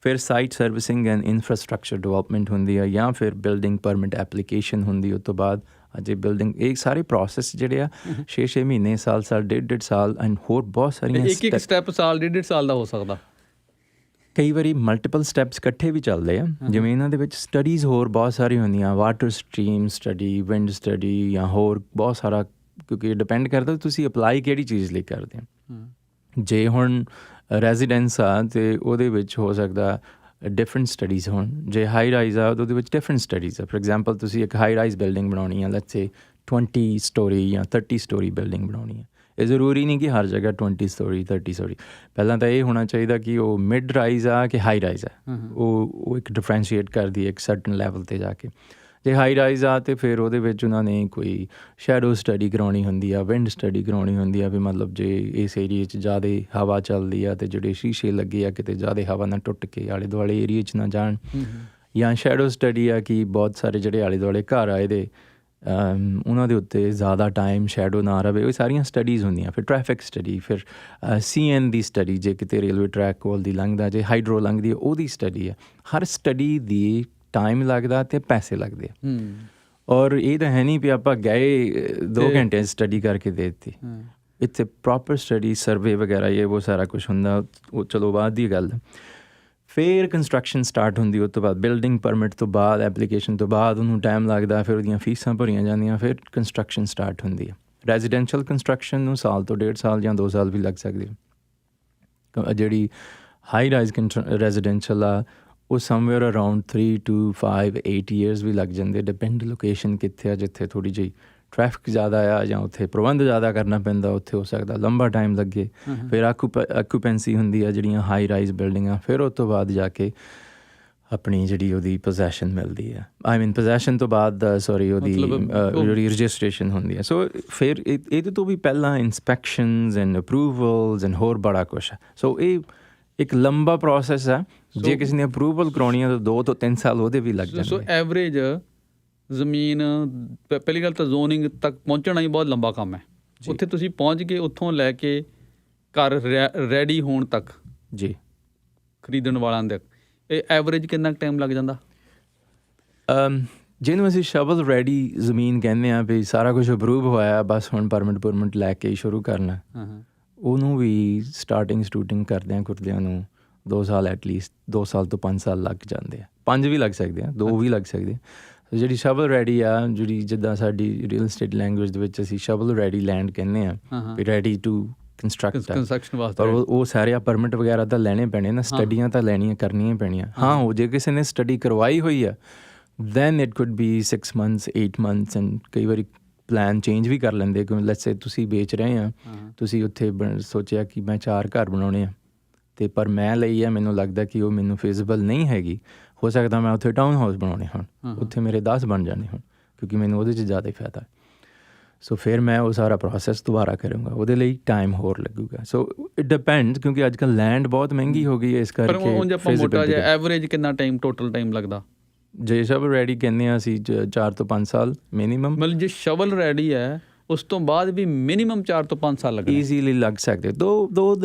Speaker 1: ਫਿਰ site servicing and infrastructure development ਹੁੰਦੀ ਆ ਜਾਂ ਫਿਰ ਬਿਲਡਿੰਗ ਪਰਮਿਟ ਐਪਲੀਕੇਸ਼ਨ ਹੁੰਦੀ। ਉਸ ਤੋਂ ਬਾਅਦ ਅਜੇ ਬਿਲਡਿੰਗ, ਇਹ ਸਾਰੇ ਪ੍ਰੋਸੈਸ ਜਿਹੜੇ ਆ 6 ਮਹੀਨੇ, ਸਾਲ 1.5 ਸਾਲ ਐਂਡ ਹੋਰ ਬਹੁਤ ਸਾਰੀਆਂ
Speaker 2: ਇੱਕ ਸਟੈਪ ਸਾਲ 1.5 ਸਾਲ ਦਾ ਹੋ ਸਕਦਾ।
Speaker 1: ਕਈ ਵਾਰੀ ਮਲਟੀਪਲ ਸਟੈਪਸ ਇਕੱਠੇ ਵੀ ਚੱਲਦੇ ਆ। ਜਿਵੇਂ ਇਹਨਾਂ ਦੇ ਵਿੱਚ ਸਟੱਡੀਜ਼ ਹੋਰ ਬਹੁਤ ਸਾਰੀਆਂ ਹੁੰਦੀਆਂ, water stream study, wind study ਜਾਂ ਹੋਰ ਬਹੁਤ ਸਾਰਾ, ਕਿਉਂਕਿ ਡਿਪੈਂਡ ਕਰਦਾ ਤੁਸੀਂ ਅਪਲਾਈ ਕਿਹੜੀ ਚੀਜ਼ ਲਈ ਕਰਦੇ ਹੋ। ਜੇ ਹੁਣ ਰੈਜ਼ੀਡੈਂਸ ਆ ਅਤੇ ਉਹਦੇ ਵਿੱਚ ਹੋ ਸਕਦਾ ਡਿਫਰੈਂਟ ਸਟੱਡੀਜ਼ ਹੋਣ। ਜੇ ਹਾਈ ਰਾਈਜ਼ ਆ ਉਹਦੇ ਵਿੱਚ ਡਿਫਰੈਂਟ ਸਟੱਡੀਜ਼ ਆ। ਫੋਰ ਐਗਜ਼ਾਮਪਲ ਤੁਸੀਂ ਇੱਕ ਹਾਈ ਰਾਈਜ਼ ਬਿਲਡਿੰਗ ਬਣਾਉਣੀ ਆ, ਲੈਟਸ ਸੇ 20 ਸਟੋਰੀ ਜਾਂ 30 ਸਟੋਰੀ ਬਿਲਡਿੰਗ ਬਣਾਉਣੀ ਹੈ। ਇਹ ਜ਼ਰੂਰੀ ਨਹੀਂ ਕਿ ਹਰ ਜਗ੍ਹਾ 20 ਸਟੋਰੀ 30 ਸਟੋਰੀ। ਪਹਿਲਾਂ ਤਾਂ ਇਹ ਹੋਣਾ ਚਾਹੀਦਾ ਕਿ ਉਹ ਮਿਡ ਰਾਈਜ਼ ਆ ਕਿ ਹਾਈ ਰਾਈਜ਼ ਆ, ਉਹ ਇੱਕ ਡਿਫਰੈਂਸ਼ੀਏਟ ਕਰਦੀ ਹੈ ਇੱਕ ਸਰਟਨ ਲੈਵਲ 'ਤੇ ਜਾ ਕੇ। ਜੇ ਹਾਈ ਰਾਈਜ਼ ਆ ਅਤੇ ਫਿਰ ਉਹਦੇ ਵਿੱਚ ਉਹਨਾਂ ਨੇ ਕੋਈ ਸ਼ੈਡੋ ਸਟੱਡੀ ਕਰਾਉਣੀ ਹੁੰਦੀ ਆ, ਵਿੰਡ ਸਟੱਡੀ ਕਰਾਉਣੀ ਹੁੰਦੀ ਆ, ਵੀ ਮਤਲਬ ਜੇ ਇਸ ਏਰੀਏ 'ਚ ਜ਼ਿਆਦਾ ਹਵਾ ਚੱਲਦੀ ਆ ਅਤੇ ਜਿਹੜੇ ਸ਼ੀਸ਼ੇ ਲੱਗੇ ਆ ਕਿਤੇ ਜ਼ਿਆਦਾ ਹਵਾ ਨਾ ਟੁੱਟ ਕੇ ਆਲੇ ਦੁਆਲੇ ਏਰੀਏ 'ਚ ਨਾ ਜਾਣ। ਜਾਂ ਸ਼ੈਡੋ ਸਟੱਡੀ ਆ ਕਿ ਬਹੁਤ ਸਾਰੇ ਜਿਹੜੇ ਆਲੇ ਦੁਆਲੇ ਘਰ ਆ ਇਹਦੇ ਉਹਨਾਂ ਦੇ ਉੱਤੇ ਜ਼ਿਆਦਾ ਟਾਈਮ ਸ਼ੈਡੋ ਨਾ ਰਵੇ। ਉਹ ਸਾਰੀਆਂ ਸਟੱਡੀਜ਼ ਹੁੰਦੀਆਂ। ਫਿਰ ਟ੍ਰੈਫਿਕ ਸਟੱਡੀ, ਫਿਰ CN ਦੀ ਸਟੱਡੀ, ਜੇ ਕਿਤੇ ਰੇਲਵੇ ਟਰੈਕ ਕੋਲ ਦੀ ਲੰਘਦਾ, ਜੇ ਹਾਈਡਰੋ ਲੰਘਦੀ ਹੈ ਉਹਦੀ ਸਟੱਡੀ ਆ। ਹਰ ਸਟੱਡੀ ਦੀ ਟਾਈਮ ਲੱਗਦਾ ਅਤੇ ਪੈਸੇ ਲੱਗਦੇ ਆ। ਔਰ ਇਹ ਤਾਂ ਹੈ ਨਹੀਂ ਵੀ ਆਪਾਂ ਗਏ 2 ਘੰਟੇ ਸਟੱਡੀ ਕਰਕੇ ਦੇ ਦਿੱਤੀ। ਇੱਥੇ ਪ੍ਰੋਪਰ ਸਟੱਡੀ, ਸਰਵੇ ਵਗੈਰਾ ਇਹ ਉਹ ਸਾਰਾ ਕੁਛ ਹੁੰਦਾ। ਉਹ ਚਲੋ ਬਾਅਦ ਦੀ ਗੱਲ। ਫਿਰ ਕੰਸਟਰਕਸ਼ਨ ਸਟਾਰਟ ਹੁੰਦੀ। ਉਸ ਤੋਂ ਬਾਅਦ ਬਿਲਡਿੰਗ ਪਰਮਿਟ ਤੋਂ ਬਾਅਦ, ਐਪਲੀਕੇਸ਼ਨ ਤੋਂ ਬਾਅਦ ਉਹਨੂੰ ਟਾਈਮ ਲੱਗਦਾ। ਫਿਰ ਉਹਦੀਆਂ ਫੀਸਾਂ ਭਰੀਆਂ ਜਾਂਦੀਆਂ। ਫਿਰ ਕੰਸਟਰਕਸ਼ਨ ਸਟਾਰਟ ਹੁੰਦੀ ਹੈ। ਰੈਜ਼ੀਡੈਂਸ਼ੀਅਲ ਕੰਸਟਰਕਸ਼ਨ ਨੂੰ ਸਾਲ ਤੋਂ 1.5 ਸਾਲ ਜਾਂ 2 ਸਾਲ ਵੀ ਲੱਗ ਸਕਦੇ। ਜਿਹੜੀ ਹਾਈ ਰਾਈਜ਼ ਰੈਜ਼ੀਡੈਂਸ਼ੀਅਲ ਆ ਉਹ ਸਮਵੇਅਰ ਅਰਾਊਂਡ 3 to 5, 8 ਈਅਰਸ ਵੀ ਲੱਗ ਜਾਂਦੇ, ਡਿਪੈਂਡ ਲੋਕੇਸ਼ਨ ਕਿੱਥੇ ਆ। ਜਿੱਥੇ ਥੋੜ੍ਹੀ ਜਿਹੀ ਟ੍ਰੈਫਿਕ ਜ਼ਿਆਦਾ ਆ ਜਾਂ ਉੱਥੇ ਪ੍ਰਬੰਧ ਜ਼ਿਆਦਾ ਕਰਨਾ ਪੈਂਦਾ, ਉੱਥੇ ਹੋ ਸਕਦਾ ਲੰਬਾ ਟਾਈਮ ਲੱਗੇ। ਫਿਰ ਆਕੂਪੈਂਸੀ ਹੁੰਦੀ ਆ ਜਿਹੜੀਆਂ ਹਾਈ ਰਾਈਜ਼ ਬਿਲਡਿੰਗਾਂ। ਫਿਰ ਉਸ ਤੋਂ ਬਾਅਦ ਜਾ ਕੇ ਆਪਣੀ ਜਿਹੜੀ ਉਹਦੀ ਪੋਜੈਸ਼ਨ ਮਿਲਦੀ ਆ। ਪੋਜੈਸ਼ਨ ਤੋਂ ਬਾਅਦ ਉਹਦੀ ਜਿਹੜੀ ਰਜਿਸਟ੍ਰੇਸ਼ਨ ਹੁੰਦੀ ਹੈ। ਸੋ ਫਿਰ ਇਹਦੇ ਤੋਂ ਵੀ ਪਹਿਲਾਂ ਇੰਸਪੈਕਸ਼ਨਸ ਐਂਡ ਅਪਰੂਵਲਸ ਐਂਡ ਹੋਰ ਬੜਾ ਕੁਛ ਹੈ। ਸੋ ਇਹ ਇੱਕ ਲੰਬਾ ਪ੍ਰੋਸੈਸ ਆ। ਜੇ ਕਿਸੇ ਨੇ ਅਪਰੂਵਲ ਕਰਾਉਣੀ ਆ ਤਾਂ 2 ਤੋਂ 3 ਸਾਲ ਉਹਦੇ ਵੀ ਲੱਗ ਜਾਂਦੇ।
Speaker 2: ਸੋ ਐਵਰੇਜ ਜ਼ਮੀਨ, ਪਹਿਲੀ ਗੱਲ ਤਾਂ ਜ਼ੋਨਿੰਗ ਤੱਕ ਪਹੁੰਚਣਾ ਹੀ ਬਹੁਤ ਲੰਬਾ ਕੰਮ ਹੈ। ਉੱਥੇ ਤੁਸੀਂ ਪਹੁੰਚ ਕੇ ਉੱਥੋਂ ਲੈ ਕੇ ਘਰ ਰੈਡੀ ਹੋਣ ਤੱਕ
Speaker 1: ਜੀ
Speaker 2: ਖਰੀਦਣ ਵਾਲਿਆਂ ਤੱਕ ਇਹ ਐਵਰੇਜ ਕਿੰਨਾ ਕੁ ਟਾਈਮ ਲੱਗ ਜਾਂਦਾ?
Speaker 1: ਜਿਹਨੂੰ ਅਸੀਂ ਸ਼ਵਲ ਰੈਡੀ ਜ਼ਮੀਨ ਕਹਿੰਦੇ ਹਾਂ ਵੀ ਸਾਰਾ ਕੁਛ ਅਪਰੂਵ ਹੋਇਆ, ਬਸ ਹੁਣ ਪਰਮਿਟ ਲੈ ਕੇ ਸ਼ੁਰੂ ਕਰਨਾ, ਉਹਨੂੰ ਵੀ ਸਟੂਟਿੰਗ ਕਰਦਿਆਂ ਨੂੰ 2 ਸਾਲ ਐਟਲੀਸਟ 2 ਸਾਲ ਤੋਂ 5 ਸਾਲ ਲੱਗ ਜਾਂਦੇ ਆ। 5 ਵੀ ਲੱਗ ਸਕਦੇ ਆ, 2 ਵੀ ਲੱਗ ਸਕਦੇ ਆ। ਜਿਹੜੀ ਸ਼ਵਲ ਰੈਡੀ ਆ, ਜਿਹੜੀ ਜਿੱਦਾਂ ਸਾਡੀ ਰੀਅਲ ਸਟੇਟ ਲੈਂਗੁਏਜ ਦੇ ਵਿੱਚ ਅਸੀਂ ਸ਼ਵਲ ਰੈਡੀ ਲੈਂਡ ਕਹਿੰਦੇ ਹਾਂ ਵੀ ਰੈਡੀ ਟੂ ਕੰਸਟਰਕਸ਼ਨ ਵਾਸਤੇ। ਪਰ ਉਹ ਸਾਰੇ ਪਰਮਿਟ ਵਗੈਰਾ ਤਾਂ ਲੈਣੇ ਪੈਣੇ ਨਾ, ਸਟੱਡੀਆਂ ਤਾਂ ਕਰਨੀਆਂ ਪੈਣੀਆਂ। ਹਾਂ, ਉਹ ਜੇ ਕਿਸੇ ਨੇ ਸਟੱਡੀ ਕਰਵਾਈ ਹੋਈ ਆ then it could be 6 months 8 months and ਕਈ ਵਾਰੀ ਪਲਾਨ ਚੇਂਜ ਵੀ ਕਰ ਲੈਂਦੇ। ਕਿਉਂਕਿ ਲੈਟਸ ਸੇ ਤੁਸੀਂ ਵੇਚ ਰਹੇ ਆ, ਤੁਸੀਂ ਉੱਥੇ ਸੋਚਿਆ ਕਿ ਮੈਂ 4 ਘਰ ਬਣਾਉਣੇ ਆ ਅਤੇ ਪਰ ਮੈਂ ਲਈ ਆ, ਮੈਨੂੰ ਲੱਗਦਾ ਕਿ ਉਹ ਮੈਨੂੰ ਫਿਜ਼ੀਬਲ ਨਹੀਂ ਹੈਗੀ। ਹੋ ਸਕਦਾ ਮੈਂ ਉੱਥੇ ਟਾਊਨ ਹਾਊਸ ਬਣਾਉਣੇ ਹੁਣ, ਉੱਥੇ ਮੇਰੇ 10 ਬਣ ਜਾਣੇ ਹੁਣ, ਕਿਉਂਕਿ ਮੈਨੂੰ ਉਹਦੇ 'ਚ ਜ਼ਿਆਦਾ ਫਾਇਦਾ। ਸੋ ਫਿਰ ਮੈਂ ਉਹ ਸਾਰਾ ਪ੍ਰੋਸੈਸ ਦੁਬਾਰਾ ਕਰੂੰਗਾ, ਉਹਦੇ ਲਈ ਟਾਈਮ ਹੋਰ ਲੱਗੂਗਾ। ਸੋ ਇਟ ਡਿਪੈਂਡਸ, ਕਿਉਂਕਿ ਅੱਜ ਕੱਲ੍ਹ ਲੈਂਡ ਬਹੁਤ ਮਹਿੰਗੀ ਹੋ ਗਈ ਹੈ, ਇਸ
Speaker 2: ਪਰ
Speaker 1: ਕਰਕੇ
Speaker 2: ਉਂਝ ਆਪਾਂ ਮੋਟਾ ਜਿਹਾ ਐਵਰੇਜ ਕਿੰਨਾ ਟਾਈਮ ਟੋਟਲ ਟਾਈਮ ਲੱਗਦਾ?
Speaker 1: ਜੇ ਸਭ ਰੈਡੀ ਕਹਿੰਦੇ ਹਾਂ ਅਸੀਂ 4 ਤੋਂ 5 ਸਾਲ ਮਿਨੀਮਮ।
Speaker 2: ਮਤਲਬ ਜੇ ਸ਼ਵਲ ਰੈਡੀ ਹੈ ਉਸ ਤੋਂ ਬਾਅਦ ਵੀ ਮਿਨੀਮਮ 4 ਤੋਂ 5 ਸਾਲ ਲੱਗਣੇ
Speaker 1: ਈਜ਼ੀਲੀ ਲੱਗ ਸਕਦੇ।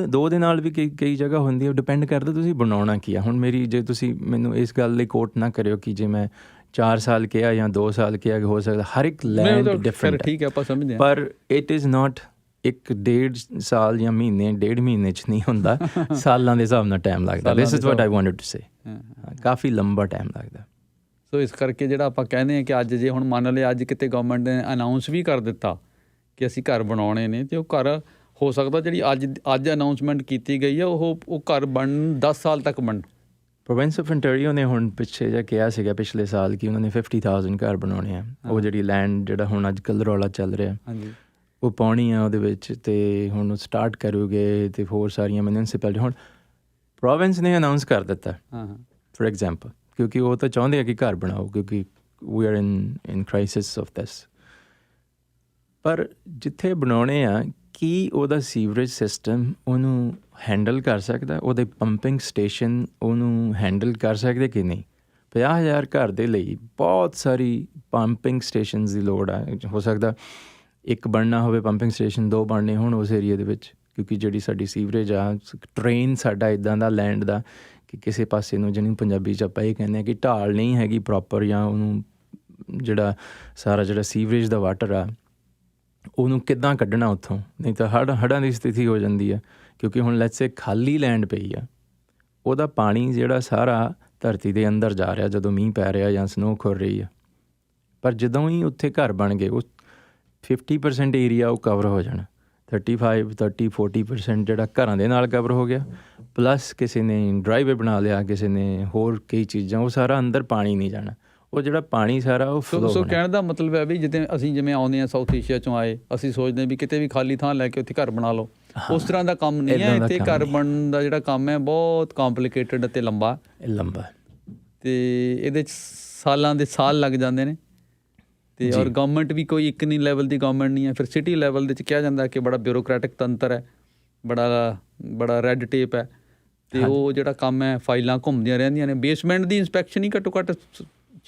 Speaker 1: ਦੋ ਦੇ ਨਾਲ ਵੀ ਕਈ ਜਗ੍ਹਾ ਹੁੰਦੀ ਹੈ, ਡਿਪੈਂਡ ਕਰਦਾ ਤੁਸੀਂ ਬਣਾਉਣਾ ਕੀ ਆ। ਹੁਣ ਮੇਰੀ, ਜੇ ਤੁਸੀਂ ਮੈਨੂੰ ਇਸ ਗੱਲ ਲਈ ਕੋਟ ਨਾ ਕਰਿਓ ਕਿ ਜੇ ਮੈਂ 4 ਸਾਲ ਕਿਹਾ ਜਾਂ 2 ਸਾਲ ਕਿਹਾ, ਹੋ ਸਕਦਾ ਹਰ ਇੱਕ ਲੈਂਡ ਡਿਫਰੈਂਟ।
Speaker 2: ਠੀਕ ਹੈ, ਆਪਾਂ ਸਮਝਦੇ ਹਾਂ,
Speaker 1: ਪਰ ਇਟ ਇਜ਼ ਨਾਟ 1.5 ਸਾਲ ਜਾਂ ਮਹੀਨੇ, 1.5 ਮਹੀਨੇ 'ਚ ਨਹੀਂ ਹੁੰਦਾ, ਸਾਲਾਂ ਦੇ ਹਿਸਾਬ ਨਾਲ ਟਾਈਮ ਲੱਗਦਾ। This is what I wanted to say, ਕਾਫੀ ਲੰਬਾ ਟਾਈਮ ਲੱਗਦਾ।
Speaker 2: ਸੋ ਇਸ ਕਰਕੇ ਜਿਹੜਾ ਆਪਾਂ ਕਹਿੰਦੇ ਹਾਂ ਕਿ ਅੱਜ ਜੇ ਹੁਣ ਮੰਨ ਲਿਆ ਅੱਜ ਕਿਤੇ ਗਵਰਨਮੈਂਟ ਨੇ ਅਨਾਊਂਸ ਵੀ ਕਰ ਦਿੱਤਾ ਕਿ ਅਸੀਂ ਘਰ ਬਣਾਉਣੇ ਨੇ, ਅਤੇ ਉਹ ਘਰ ਹੋ ਸਕਦਾ ਜਿਹੜੀ ਅੱਜ ਅਨਾਊਂਸਮੈਂਟ ਕੀਤੀ ਗਈ ਹੈ ਉਹ ਘਰ ਬਣਨ 10 ਸਾਲ ਤੱਕ ਬਣਨ।
Speaker 1: ਪ੍ਰੋਵਿੰਸ ਆਫ ਅੰਟਾਰੀਓ ਨੇ ਹੁਣ ਪਿੱਛੇ ਜਿਹਾ ਕਿਹਾ ਸੀਗਾ ਪਿਛਲੇ ਸਾਲ ਕਿ ਉਹਨਾਂ ਨੇ 50,000 ਘਰ ਬਣਾਉਣੇ ਆ। ਉਹ ਜਿਹੜੀ ਲੈਂਡ ਜਿਹੜਾ ਹੁਣ ਅੱਜ ਕੱਲ੍ਹ ਰੌਲਾ ਚੱਲ ਰਿਹਾ,
Speaker 2: ਹਾਂਜੀ,
Speaker 1: ਉਹ ਪਾਉਣੀ ਆ ਉਹਦੇ ਵਿੱਚ, ਅਤੇ ਹੁਣ ਉਹ ਸਟਾਰਟ ਕਰੂਗੇ, ਅਤੇ ਹੋਰ ਸਾਰੀਆਂ ਮਿਊਨਿਸਪੈਲਿਟੀ ਹੁਣ ਪ੍ਰੋਵਿੰਸ ਨੇ ਅਨਾਊਂਸ ਕਰ ਦਿੱਤਾ ਫੋਰ ਐਗਜ਼ਾਮਪਲ, ਕਿਉਂਕਿ ਉਹ ਤਾਂ ਚਾਹੁੰਦੇ ਆ ਕਿ ਘਰ ਬਣਾਓ, ਕਿਉਂਕਿ we are in crisis of this. ਪਰ ਜਿੱਥੇ ਬਣਾਉਣੇ ਆ, ਕੀ ਉਹਦਾ ਸੀਵਰੇਜ ਸਿਸਟਮ ਉਹਨੂੰ ਹੈਂਡਲ ਕਰ ਸਕਦਾ? ਉਹਦੇ ਪੰਪਿੰਗ ਸਟੇਸ਼ਨ ਉਹਨੂੰ ਹੈਂਡਲ ਕਰ ਸਕਦੇ ਕਿ ਨਹੀਂ? 50,000 ਘਰ ਦੇ ਲਈ ਬਹੁਤ ਸਾਰੀ ਪੰਪਿੰਗ ਸਟੇਸ਼ਨਸ ਦੀ ਲੋੜ ਆ। ਹੋ ਸਕਦਾ ਇੱਕ ਬਣਨਾ ਹੋਵੇ ਪੰਪਿੰਗ ਸਟੇਸ਼ਨ, 2 ਬਣਨੇ ਹੋਣ ਉਸ ਏਰੀਏ ਦੇ ਵਿੱਚ, ਕਿਉਂਕਿ ਜਿਹੜੀ ਸਾਡੀ ਸੀਵਰੇਜ ਆ, ਟ੍ਰੇਨ ਸਾਡਾ ਇੱਦਾਂ ਦਾ ਲੈਂਡ ਦਾ ਕਿ ਕਿਸੇ ਪਾਸੇ ਨੂੰ, ਜਿਹਨੂੰ ਪੰਜਾਬੀ 'ਚ ਆਪਾਂ ਇਹ ਕਹਿੰਦੇ ਹਾਂ ਕਿ ਢਾਲ ਨਹੀਂ ਹੈਗੀ ਪ੍ਰੋਪਰ, ਜਾਂ ਉਹਨੂੰ ਜਿਹੜਾ ਸਾਰਾ ਜਿਹੜਾ ਸੀਵਰੇਜ ਦਾ ਵਾਟਰ ਆ ਉਹਨੂੰ ਕਿੱਦਾਂ ਕੱਢਣਾ ਉੱਥੋਂ, ਨਹੀਂ ਤਾਂ ਹੜ੍ਹਾਂ ਦੀ ਸਥਿਤੀ ਹੋ ਜਾਂਦੀ ਹੈ। ਕਿਉਂਕਿ ਹੁਣ ਲੈਟਸ ਸੇ ਖਾਲੀ ਲੈਂਡ ਪਈ ਆ, ਉਹਦਾ ਪਾਣੀ ਜਿਹੜਾ ਸਾਰਾ ਧਰਤੀ ਦੇ ਅੰਦਰ ਜਾ ਰਿਹਾ ਜਦੋਂ ਮੀਂਹ ਪੈ ਰਿਹਾ ਜਾਂ ਸਨੋ ਖੁਰ ਰਹੀ ਆ। ਪਰ ਜਦੋਂ ਹੀ ਉੱਥੇ ਘਰ ਬਣ ਗਏ, ਉਹ 50% ਏਰੀਆ ਉਹ ਕਵਰ ਹੋ ਜਾਣਾ, 30-40% ਜਿਹੜਾ ਘਰਾਂ ਦੇ ਨਾਲ ਕਵਰ ਹੋ ਗਿਆ, ਪਲੱਸ ਕਿਸੇ ਨੇ ਡਰਾਈਵੇ ਬਣਾ ਲਿਆ, ਕਿਸੇ ਨੇ ਹੋਰ ਕਈ ਚੀਜ਼ਾਂ, ਉਹ ਸਾਰਾ ਅੰਦਰ ਪਾਣੀ ਨਹੀਂ ਜਾਣਾ। ਉਹ ਜਿਹੜਾ ਪਾਣੀ ਸਾਰਾ ਉਹ ਫਲੋ।
Speaker 2: ਸੋ ਕਹਿਣ ਦਾ ਮਤਲਬ ਹੈ ਵੀ ਜਿਵੇਂ ਆਉਂਦੇ ਹਾਂ ਸਾਊਥ ਏਸ਼ੀਆ 'ਚੋਂ ਆਏ, ਅਸੀਂ ਸੋਚਦੇ ਵੀ ਕਿਤੇ ਵੀ ਖਾਲੀ ਥਾਂ ਲੈ ਕੇ ਉੱਥੇ ਘਰ ਬਣਾ ਲਓ, ਉਸ ਤਰ੍ਹਾਂ ਦਾ ਕੰਮ ਨਹੀਂ ਹੈ ਇੱਥੇ। ਘਰ ਬਣਨ ਦਾ ਜਿਹੜਾ ਕੰਮ ਹੈ ਬਹੁਤ ਕੰਪਲੀਕੇਟਡ ਅਤੇ ਲੰਬਾ, ਅਤੇ ਇਹਦੇ 'ਚ ਸਾਲਾਂ ਦੇ ਸਾਲ ਲੱਗ ਜਾਂਦੇ ਨੇ। ਅਤੇ ਔਰ ਗਵਰਨਮੈਂਟ ਵੀ ਕੋਈ ਇੱਕ ਨਹੀਂ ਲੈਵਲ ਦੀ ਗਵਰਨਮੈਂਟ ਨਹੀਂ ਹੈ। ਫਿਰ ਸਿਟੀ ਲੈਵਲ ਦੇ 'ਚ ਕਿਹਾ ਜਾਂਦਾ ਕਿ ਬੜਾ ਬਿਊਰੋਕਰੈਟਿਕ ਤੰਤਰ ਹੈ, ਬੜਾ ਰੈੱਡ ਟੇਪ ਹੈ, ਅਤੇ ਉਹ ਜਿਹੜਾ ਕੰਮ ਹੈ ਫਾਈਲਾਂ ਘੁੰਮਦੀਆਂ ਰਹਿੰਦੀਆਂ ਨੇ। ਬੇਸਮੈਂਟ ਦੀ ਇੰਸਪੈਕਸ਼ਨ ਹੀ ਘੱਟੋ ਘੱਟ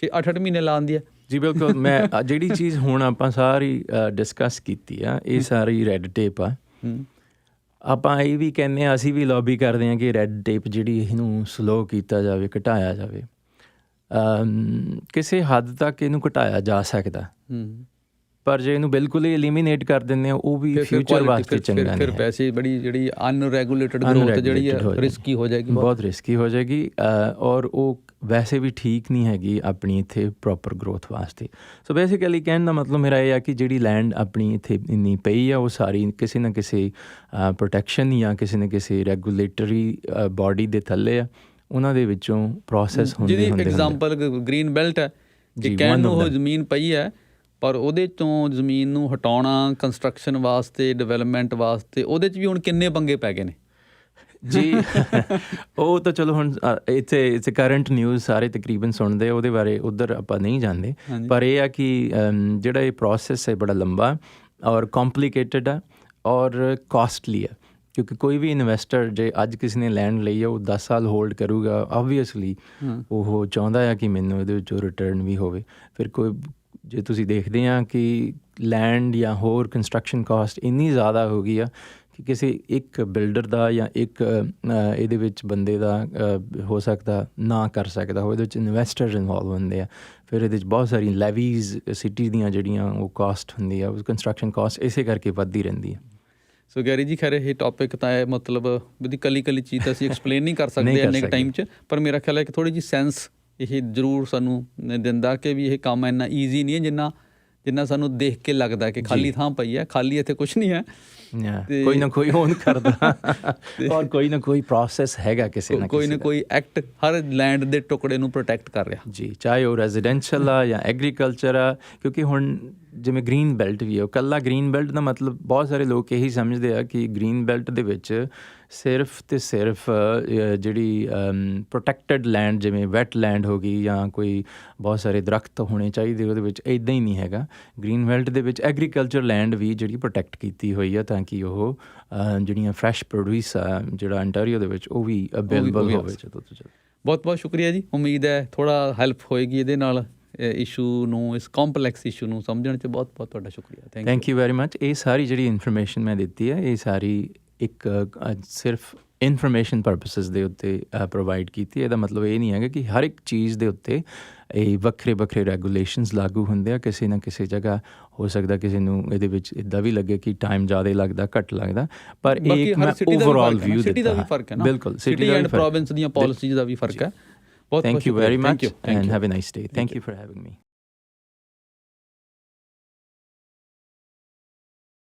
Speaker 2: 8-8 ਮਹੀਨੇ ਲਾਉਂਦੀ ਹੈ।
Speaker 1: ਜੀ ਬਿਲਕੁਲ। ਮੈਂ ਜਿਹੜੀ ਚੀਜ਼ ਹੁਣ ਆਪਾਂ ਸਾਰੀ ਡਿਸਕਸ ਕੀਤੀ ਆ, ਇਹ ਸਾਰੀ ਰੈੱਡ ਟੇਪ ਆ। ਆਪਾਂ ਇਹ ਵੀ ਕਹਿੰਦੇ ਹਾਂ, ਅਸੀਂ ਵੀ ਲੌਬੀ ਕਰਦੇ ਹਾਂ ਕਿ ਰੈੱਡ ਟੇਪ ਜਿਹੜੀ ਇਹਨੂੰ ਸਲੋ ਕੀਤਾ ਜਾਵੇ, ਘਟਾਇਆ ਜਾਵੇ। ਕਿਸੇ ਹੱਦ ਤੱਕ ਇਹਨੂੰ ਘਟਾਇਆ ਜਾ ਸਕਦਾ, ਪਰ ਜੇ ਇਹਨੂੰ ਬਿਲਕੁਲ ਹੀ ਐਲੀਮੀਨੇਟ ਕਰ ਦਿੰਦੇ ਆ, ਉਹ ਵੀ ਫਿਊਚਰ ਵਾਸਤੇ ਚੰਗਾ ਨਹੀਂ।
Speaker 2: ਫਿਰ ਪੈਸੇ ਜਿਹੜੀ ਅਨਰੈਗੂਲੇਟਡ ਗਰੋਥ ਜਿਹੜੀ ਹੈ ਰਿਸਕੀ ਹੋ ਜਾਏਗੀ, ਬਹੁਤ
Speaker 1: ਰਿਸਕੀ ਹੋ ਜਾਏਗੀ, ਔਰ ਉਹ ਵੈਸੇ ਵੀ ਠੀਕ ਨਹੀਂ ਹੈਗੀ ਆਪਣੀ ਇੱਥੇ ਪ੍ਰੋਪਰ ਗਰੋਥ ਵਾਸਤੇ। ਸੋ ਬੇਸਿਕਲੀ ਕਹਿਣ ਦਾ ਮਤਲਬ ਮੇਰਾ ਇਹ ਆ ਕਿ ਜਿਹੜੀ ਲੈਂਡ ਆਪਣੀ ਇੱਥੇ ਇੰਨੀ ਪਈ ਆ, ਉਹ ਸਾਰੀ ਕਿਸੇ ਨਾ ਕਿਸੇ ਪ੍ਰੋਟੈਕਸ਼ਨ ਜਾਂ ਕਿਸੇ ਨਾ ਕਿਸੇ ਰੈਗੂਲੇਟਰੀ ਬਾਡੀ ਦੇ ਥੱਲੇ ਆ, ਉਹਨਾਂ ਦੇ ਵਿੱਚੋਂ ਪ੍ਰੋਸੈਸ ਹੁੰਦੇ।
Speaker 2: ਜਿਹਦੀ ਐਗਜ਼ਾਮਪਲ ਗ੍ਰੀਨ ਬੈਲਟ ਹੈ, ਕਿ ਕਹਿਣ ਨੂੰ ਉਹ ਜ਼ਮੀਨ ਪਈ ਹੈ, ਪਰ ਉਹਦੇ ਤੋਂ ਜ਼ਮੀਨ ਨੂੰ ਹਟਾਉਣਾ ਕੰਸਟਰਕਸ਼ਨ ਵਾਸਤੇ, ਡਿਵੈਲਪਮੈਂਟ ਵਾਸਤੇ, ਉਹਦੇ 'ਚ ਵੀ ਹੁਣ ਕਿੰਨੇ ਪੰਗੇ ਪੈ ਗਏ ਨੇ
Speaker 1: ਜੀ। ਉਹ ਤਾਂ ਚਲੋ ਹੁਣ ਇੱਥੇ ਕਰੰਟ ਨਿਊਜ਼ ਸਾਰੇ ਤਕਰੀਬਨ ਸੁਣਦੇ, ਉਹਦੇ ਬਾਰੇ ਉੱਧਰ ਆਪਾਂ ਨਹੀਂ ਜਾਂਦੇ। ਪਰ ਇਹ ਆ ਕਿ ਜਿਹੜਾ ਇਹ ਪ੍ਰੋਸੈਸ ਹੈ ਬੜਾ ਲੰਬਾ ਔਰ ਕੰਪਲੀਕੇਟਡ ਆ ਔਰ ਕਾਸਟਲੀ ਆ, ਕਿਉਂਕਿ ਕੋਈ ਵੀ ਇਨਵੈਸਟਰ ਜੇ ਅੱਜ ਕਿਸੇ ਨੇ ਲੈਂਡ ਲਈ ਆ, ਉਹ 10 ਸਾਲ ਹੋਲਡ ਕਰੂਗਾ। ਆਬਵੀਅਸਲੀ ਉਹ ਚਾਹੁੰਦਾ ਆ ਕਿ ਮੈਨੂੰ ਇਹਦੇ ਵਿੱਚੋਂ ਰਿਟਰਨ ਵੀ ਹੋਵੇ। ਫਿਰ ਕੋਈ, ਜੇ ਤੁਸੀਂ ਦੇਖਦੇ ਆ ਕਿ ਲੈਂਡ ਜਾਂ ਹੋਰ ਕੰਸਟਰਕਸ਼ਨ ਕਾਸਟ ਇੰਨੀ ਜ਼ਿਆਦਾ ਹੋ ਗਈ ਆ ਕਿ ਕਿਸੇ ਇੱਕ ਬਿਲਡਰ ਦਾ ਜਾਂ ਇੱਕ ਇਹਦੇ ਵਿੱਚ ਬੰਦੇ ਦਾ ਹੋ ਸਕਦਾ ਨਾ ਕਰ ਸਕਦਾ ਹੋ, ਇਹਦੇ ਵਿੱਚ ਇਨਵੈਸਟਰ ਇਨਵੋਲਵ ਹੁੰਦੇ ਆ। ਫਿਰ ਇਹਦੇ 'ਚ ਬਹੁਤ ਸਾਰੀ ਲੈਵੀਜ਼ ਸਿਟੀ ਦੀਆਂ ਜਿਹੜੀਆਂ ਉਹ ਕਾਸਟ ਹੁੰਦੀ ਆ, ਉਹ ਕੰਸਟਰਕਸ਼ਨ ਕਾਸਟ ਇਸੇ ਕਰਕੇ ਵੱਧਦੀ ਰਹਿੰਦੀ ਹੈ।
Speaker 2: ਸੋ ਗੈਰੀ ਜੀ, ਖੈਰ ਇਹ ਟੌਪਿਕ ਤਾਂ ਹੈ, ਮਤਲਬ ਉਹਦੀ ਇਕੱਲੀ ਚੀਜ਼ ਤਾਂ ਅਸੀਂ ਐਕਸਪਲੇਨ ਨਹੀਂ ਕਰ ਸਕਦੇ ਇੰਨੇ ਕੁ ਟਾਈਮ 'ਚ, ਪਰ ਮੇਰਾ ਖਿਆਲ ਹੈ ਕਿ ਥੋੜ੍ਹੀ ਜਿਹੀ ਸੈਂਸ ਇਹ ਜ਼ਰੂਰ ਸਾਨੂੰ ਦਿੰਦਾ ਕਿ ਵੀ ਇਹ ਕੰਮ ਇੰਨਾ ਈਜ਼ੀ ਨਹੀਂ ਹੈ ਜਿੰਨਾ ਸਾਨੂੰ ਦੇਖ ਕੇ ਲੱਗਦਾ ਕਿ ਖਾਲੀ ਥਾਂ ਪਈ ਹੈ। ਖਾਲੀ ਇੱਥੇ ਕੁਛ ਨਹੀਂ ਹੈ,
Speaker 1: ਕੋਈ ਨਾ ਕੋਈ ਓਨ ਕਰਦਾ ਔਰ ਕੋਈ ਨਾ ਕੋਈ ਪ੍ਰੋਸੈਸ ਹੈਗਾ, ਕਿਸੇ ਨਾ
Speaker 2: ਕੋਈ ਐਕਟ ਹਰ ਲੈਂਡ ਦੇ ਟੁਕੜੇ ਨੂੰ ਪ੍ਰੋਟੈਕਟ ਕਰ ਰਿਹਾ ਜੀ,
Speaker 1: ਚਾਹੇ ਉਹ ਰੈਜ਼ੀਡੈਂਸ਼ੀਅਲ ਆ ਜਾਂ ਐਗਰੀਕਲਚਰ ਆ। ਕਿਉਂਕਿ ਹੁਣ ਜਿਵੇਂ ਗ੍ਰੀਨ ਬੈਲਟ ਵੀ ਹੈ, ਉਹ ਇਕੱਲਾ ਗ੍ਰੀਨ ਬੈਲਟ ਦਾ ਮਤਲਬ ਬਹੁਤ ਸਾਰੇ ਲੋਕ ਇਹੀ ਸਮਝਦੇ ਆ ਕਿ ਗ੍ਰੀਨ ਬੈਲਟ ਦੇ ਵਿੱਚ ਸਿਰਫ ਅਤੇ ਸਿਰਫ ਜਿਹੜੀ ਪ੍ਰੋਟੈਕਟਡ ਲੈਂਡ ਜਿਵੇਂ ਵੈਟ ਲੈਂਡ ਹੋ ਗਈ ਜਾਂ ਕੋਈ ਬਹੁਤ ਸਾਰੇ ਦਰੱਖਤ ਹੋਣੇ ਚਾਹੀਦੇ, ਉਹਦੇ ਵਿੱਚ ਇੱਦਾਂ ਹੀ ਨਹੀਂ ਹੈਗਾ। ਗ੍ਰੀਨ ਬੈਲਟ ਦੇ ਵਿੱਚ ਐਗਰੀਕਲਚਰ ਲੈਂਡ ਵੀ ਜਿਹੜੀ ਪ੍ਰੋਟੈਕਟ ਕੀਤੀ ਹੋਈ ਆ ਤਾਂ ਕਿ ਉਹ ਜਿਹੜੀਆਂ ਫਰੈਸ਼ ਪ੍ਰੋਡਿਊਸ ਆ ਜਿਹੜਾ ਅੰਟਾਰੀਓ ਦੇ ਵਿੱਚ ਉਹ ਵੀ ਅਵੇਲੇਬਲ ਹੋਵੇ ਜਦੋਂ ਤੋਂ ਜਦੋਂ।
Speaker 2: ਬਹੁਤ ਬਹੁਤ ਸ਼ੁਕਰੀਆ ਜੀ, ਉਮੀਦ ਹੈ ਥੋੜ੍ਹਾ ਹੈਲਪ ਹੋਏਗੀ ਇਹਦੇ ਨਾਲ ਇਸ਼ੂ ਨੂੰ, ਇਸ ਕੰਪਲੈਕਸ ਇਸ਼ੂ ਨੂੰ ਸਮਝਣ 'ਚ। ਬਹੁਤ ਬਹੁਤ ਤੁਹਾਡਾ ਸ਼ੁਕਰੀਆ,
Speaker 1: ਥੈਂਕ ਯੂ ਵੈਰੀ ਮੱਚ। ਇਹ ਸਾਰੀ ਜਿਹੜੀ ਇਨਫੋਰਮੇਸ਼ਨ ਮੈਂ ਦਿੱਤੀ ਹੈ, ਇਹ ਸਾਰੀ ਇੱਕ ਸਿਰਫ ਇਨਫੋਰਮੇਸ਼ਨ ਪਰਪਸਿਸ ਦੇ ਉੱਤੇ ਪ੍ਰੋਵਾਈਡ ਕੀਤੀ। ਇਹਦਾ ਮਤਲਬ ਇਹ ਨਹੀਂ ਹੈਗਾ ਕਿ ਹਰ ਇੱਕ ਚੀਜ਼ ਦੇ ਉੱਤੇ ਇਹ ਵੱਖਰੇ ਵੱਖਰੇ ਰੈਗੂਲੇਸ਼ਨਸ ਲਾਗੂ ਹੁੰਦੇ ਆ। ਕਿਸੇ ਨਾ ਕਿਸੇ ਜਗ੍ਹਾ ਹੋ ਸਕਦਾ ਕਿਸੇ ਨੂੰ ਇਹਦੇ ਵਿੱਚ ਇੱਦਾਂ ਵੀ ਲੱਗੇ ਕਿ ਟਾਈਮ ਜ਼ਿਆਦਾ ਲੱਗਦਾ, ਘੱਟ ਲੱਗਦਾ, ਪਰ ਇਹ ਮੈਂ ਓਵਰਆਲ ਵਿਊ
Speaker 2: ਸਿਟੀ ਦਾ ਵੀ ਫਰਕ ਹੈ ਨਾ,
Speaker 1: ਬਿਲਕੁਲ
Speaker 2: ਸਿਟੀ ਐਂਡ ਪ੍ਰੋਵਿੰਸ ਦੀਆਂ ਪਾਲਿਸੀਜ਼ ਦਾ ਵੀ ਫਰਕ ਹੈ। ਬਹੁਤ
Speaker 1: thank you very much and have a nice day. Thank you for having me.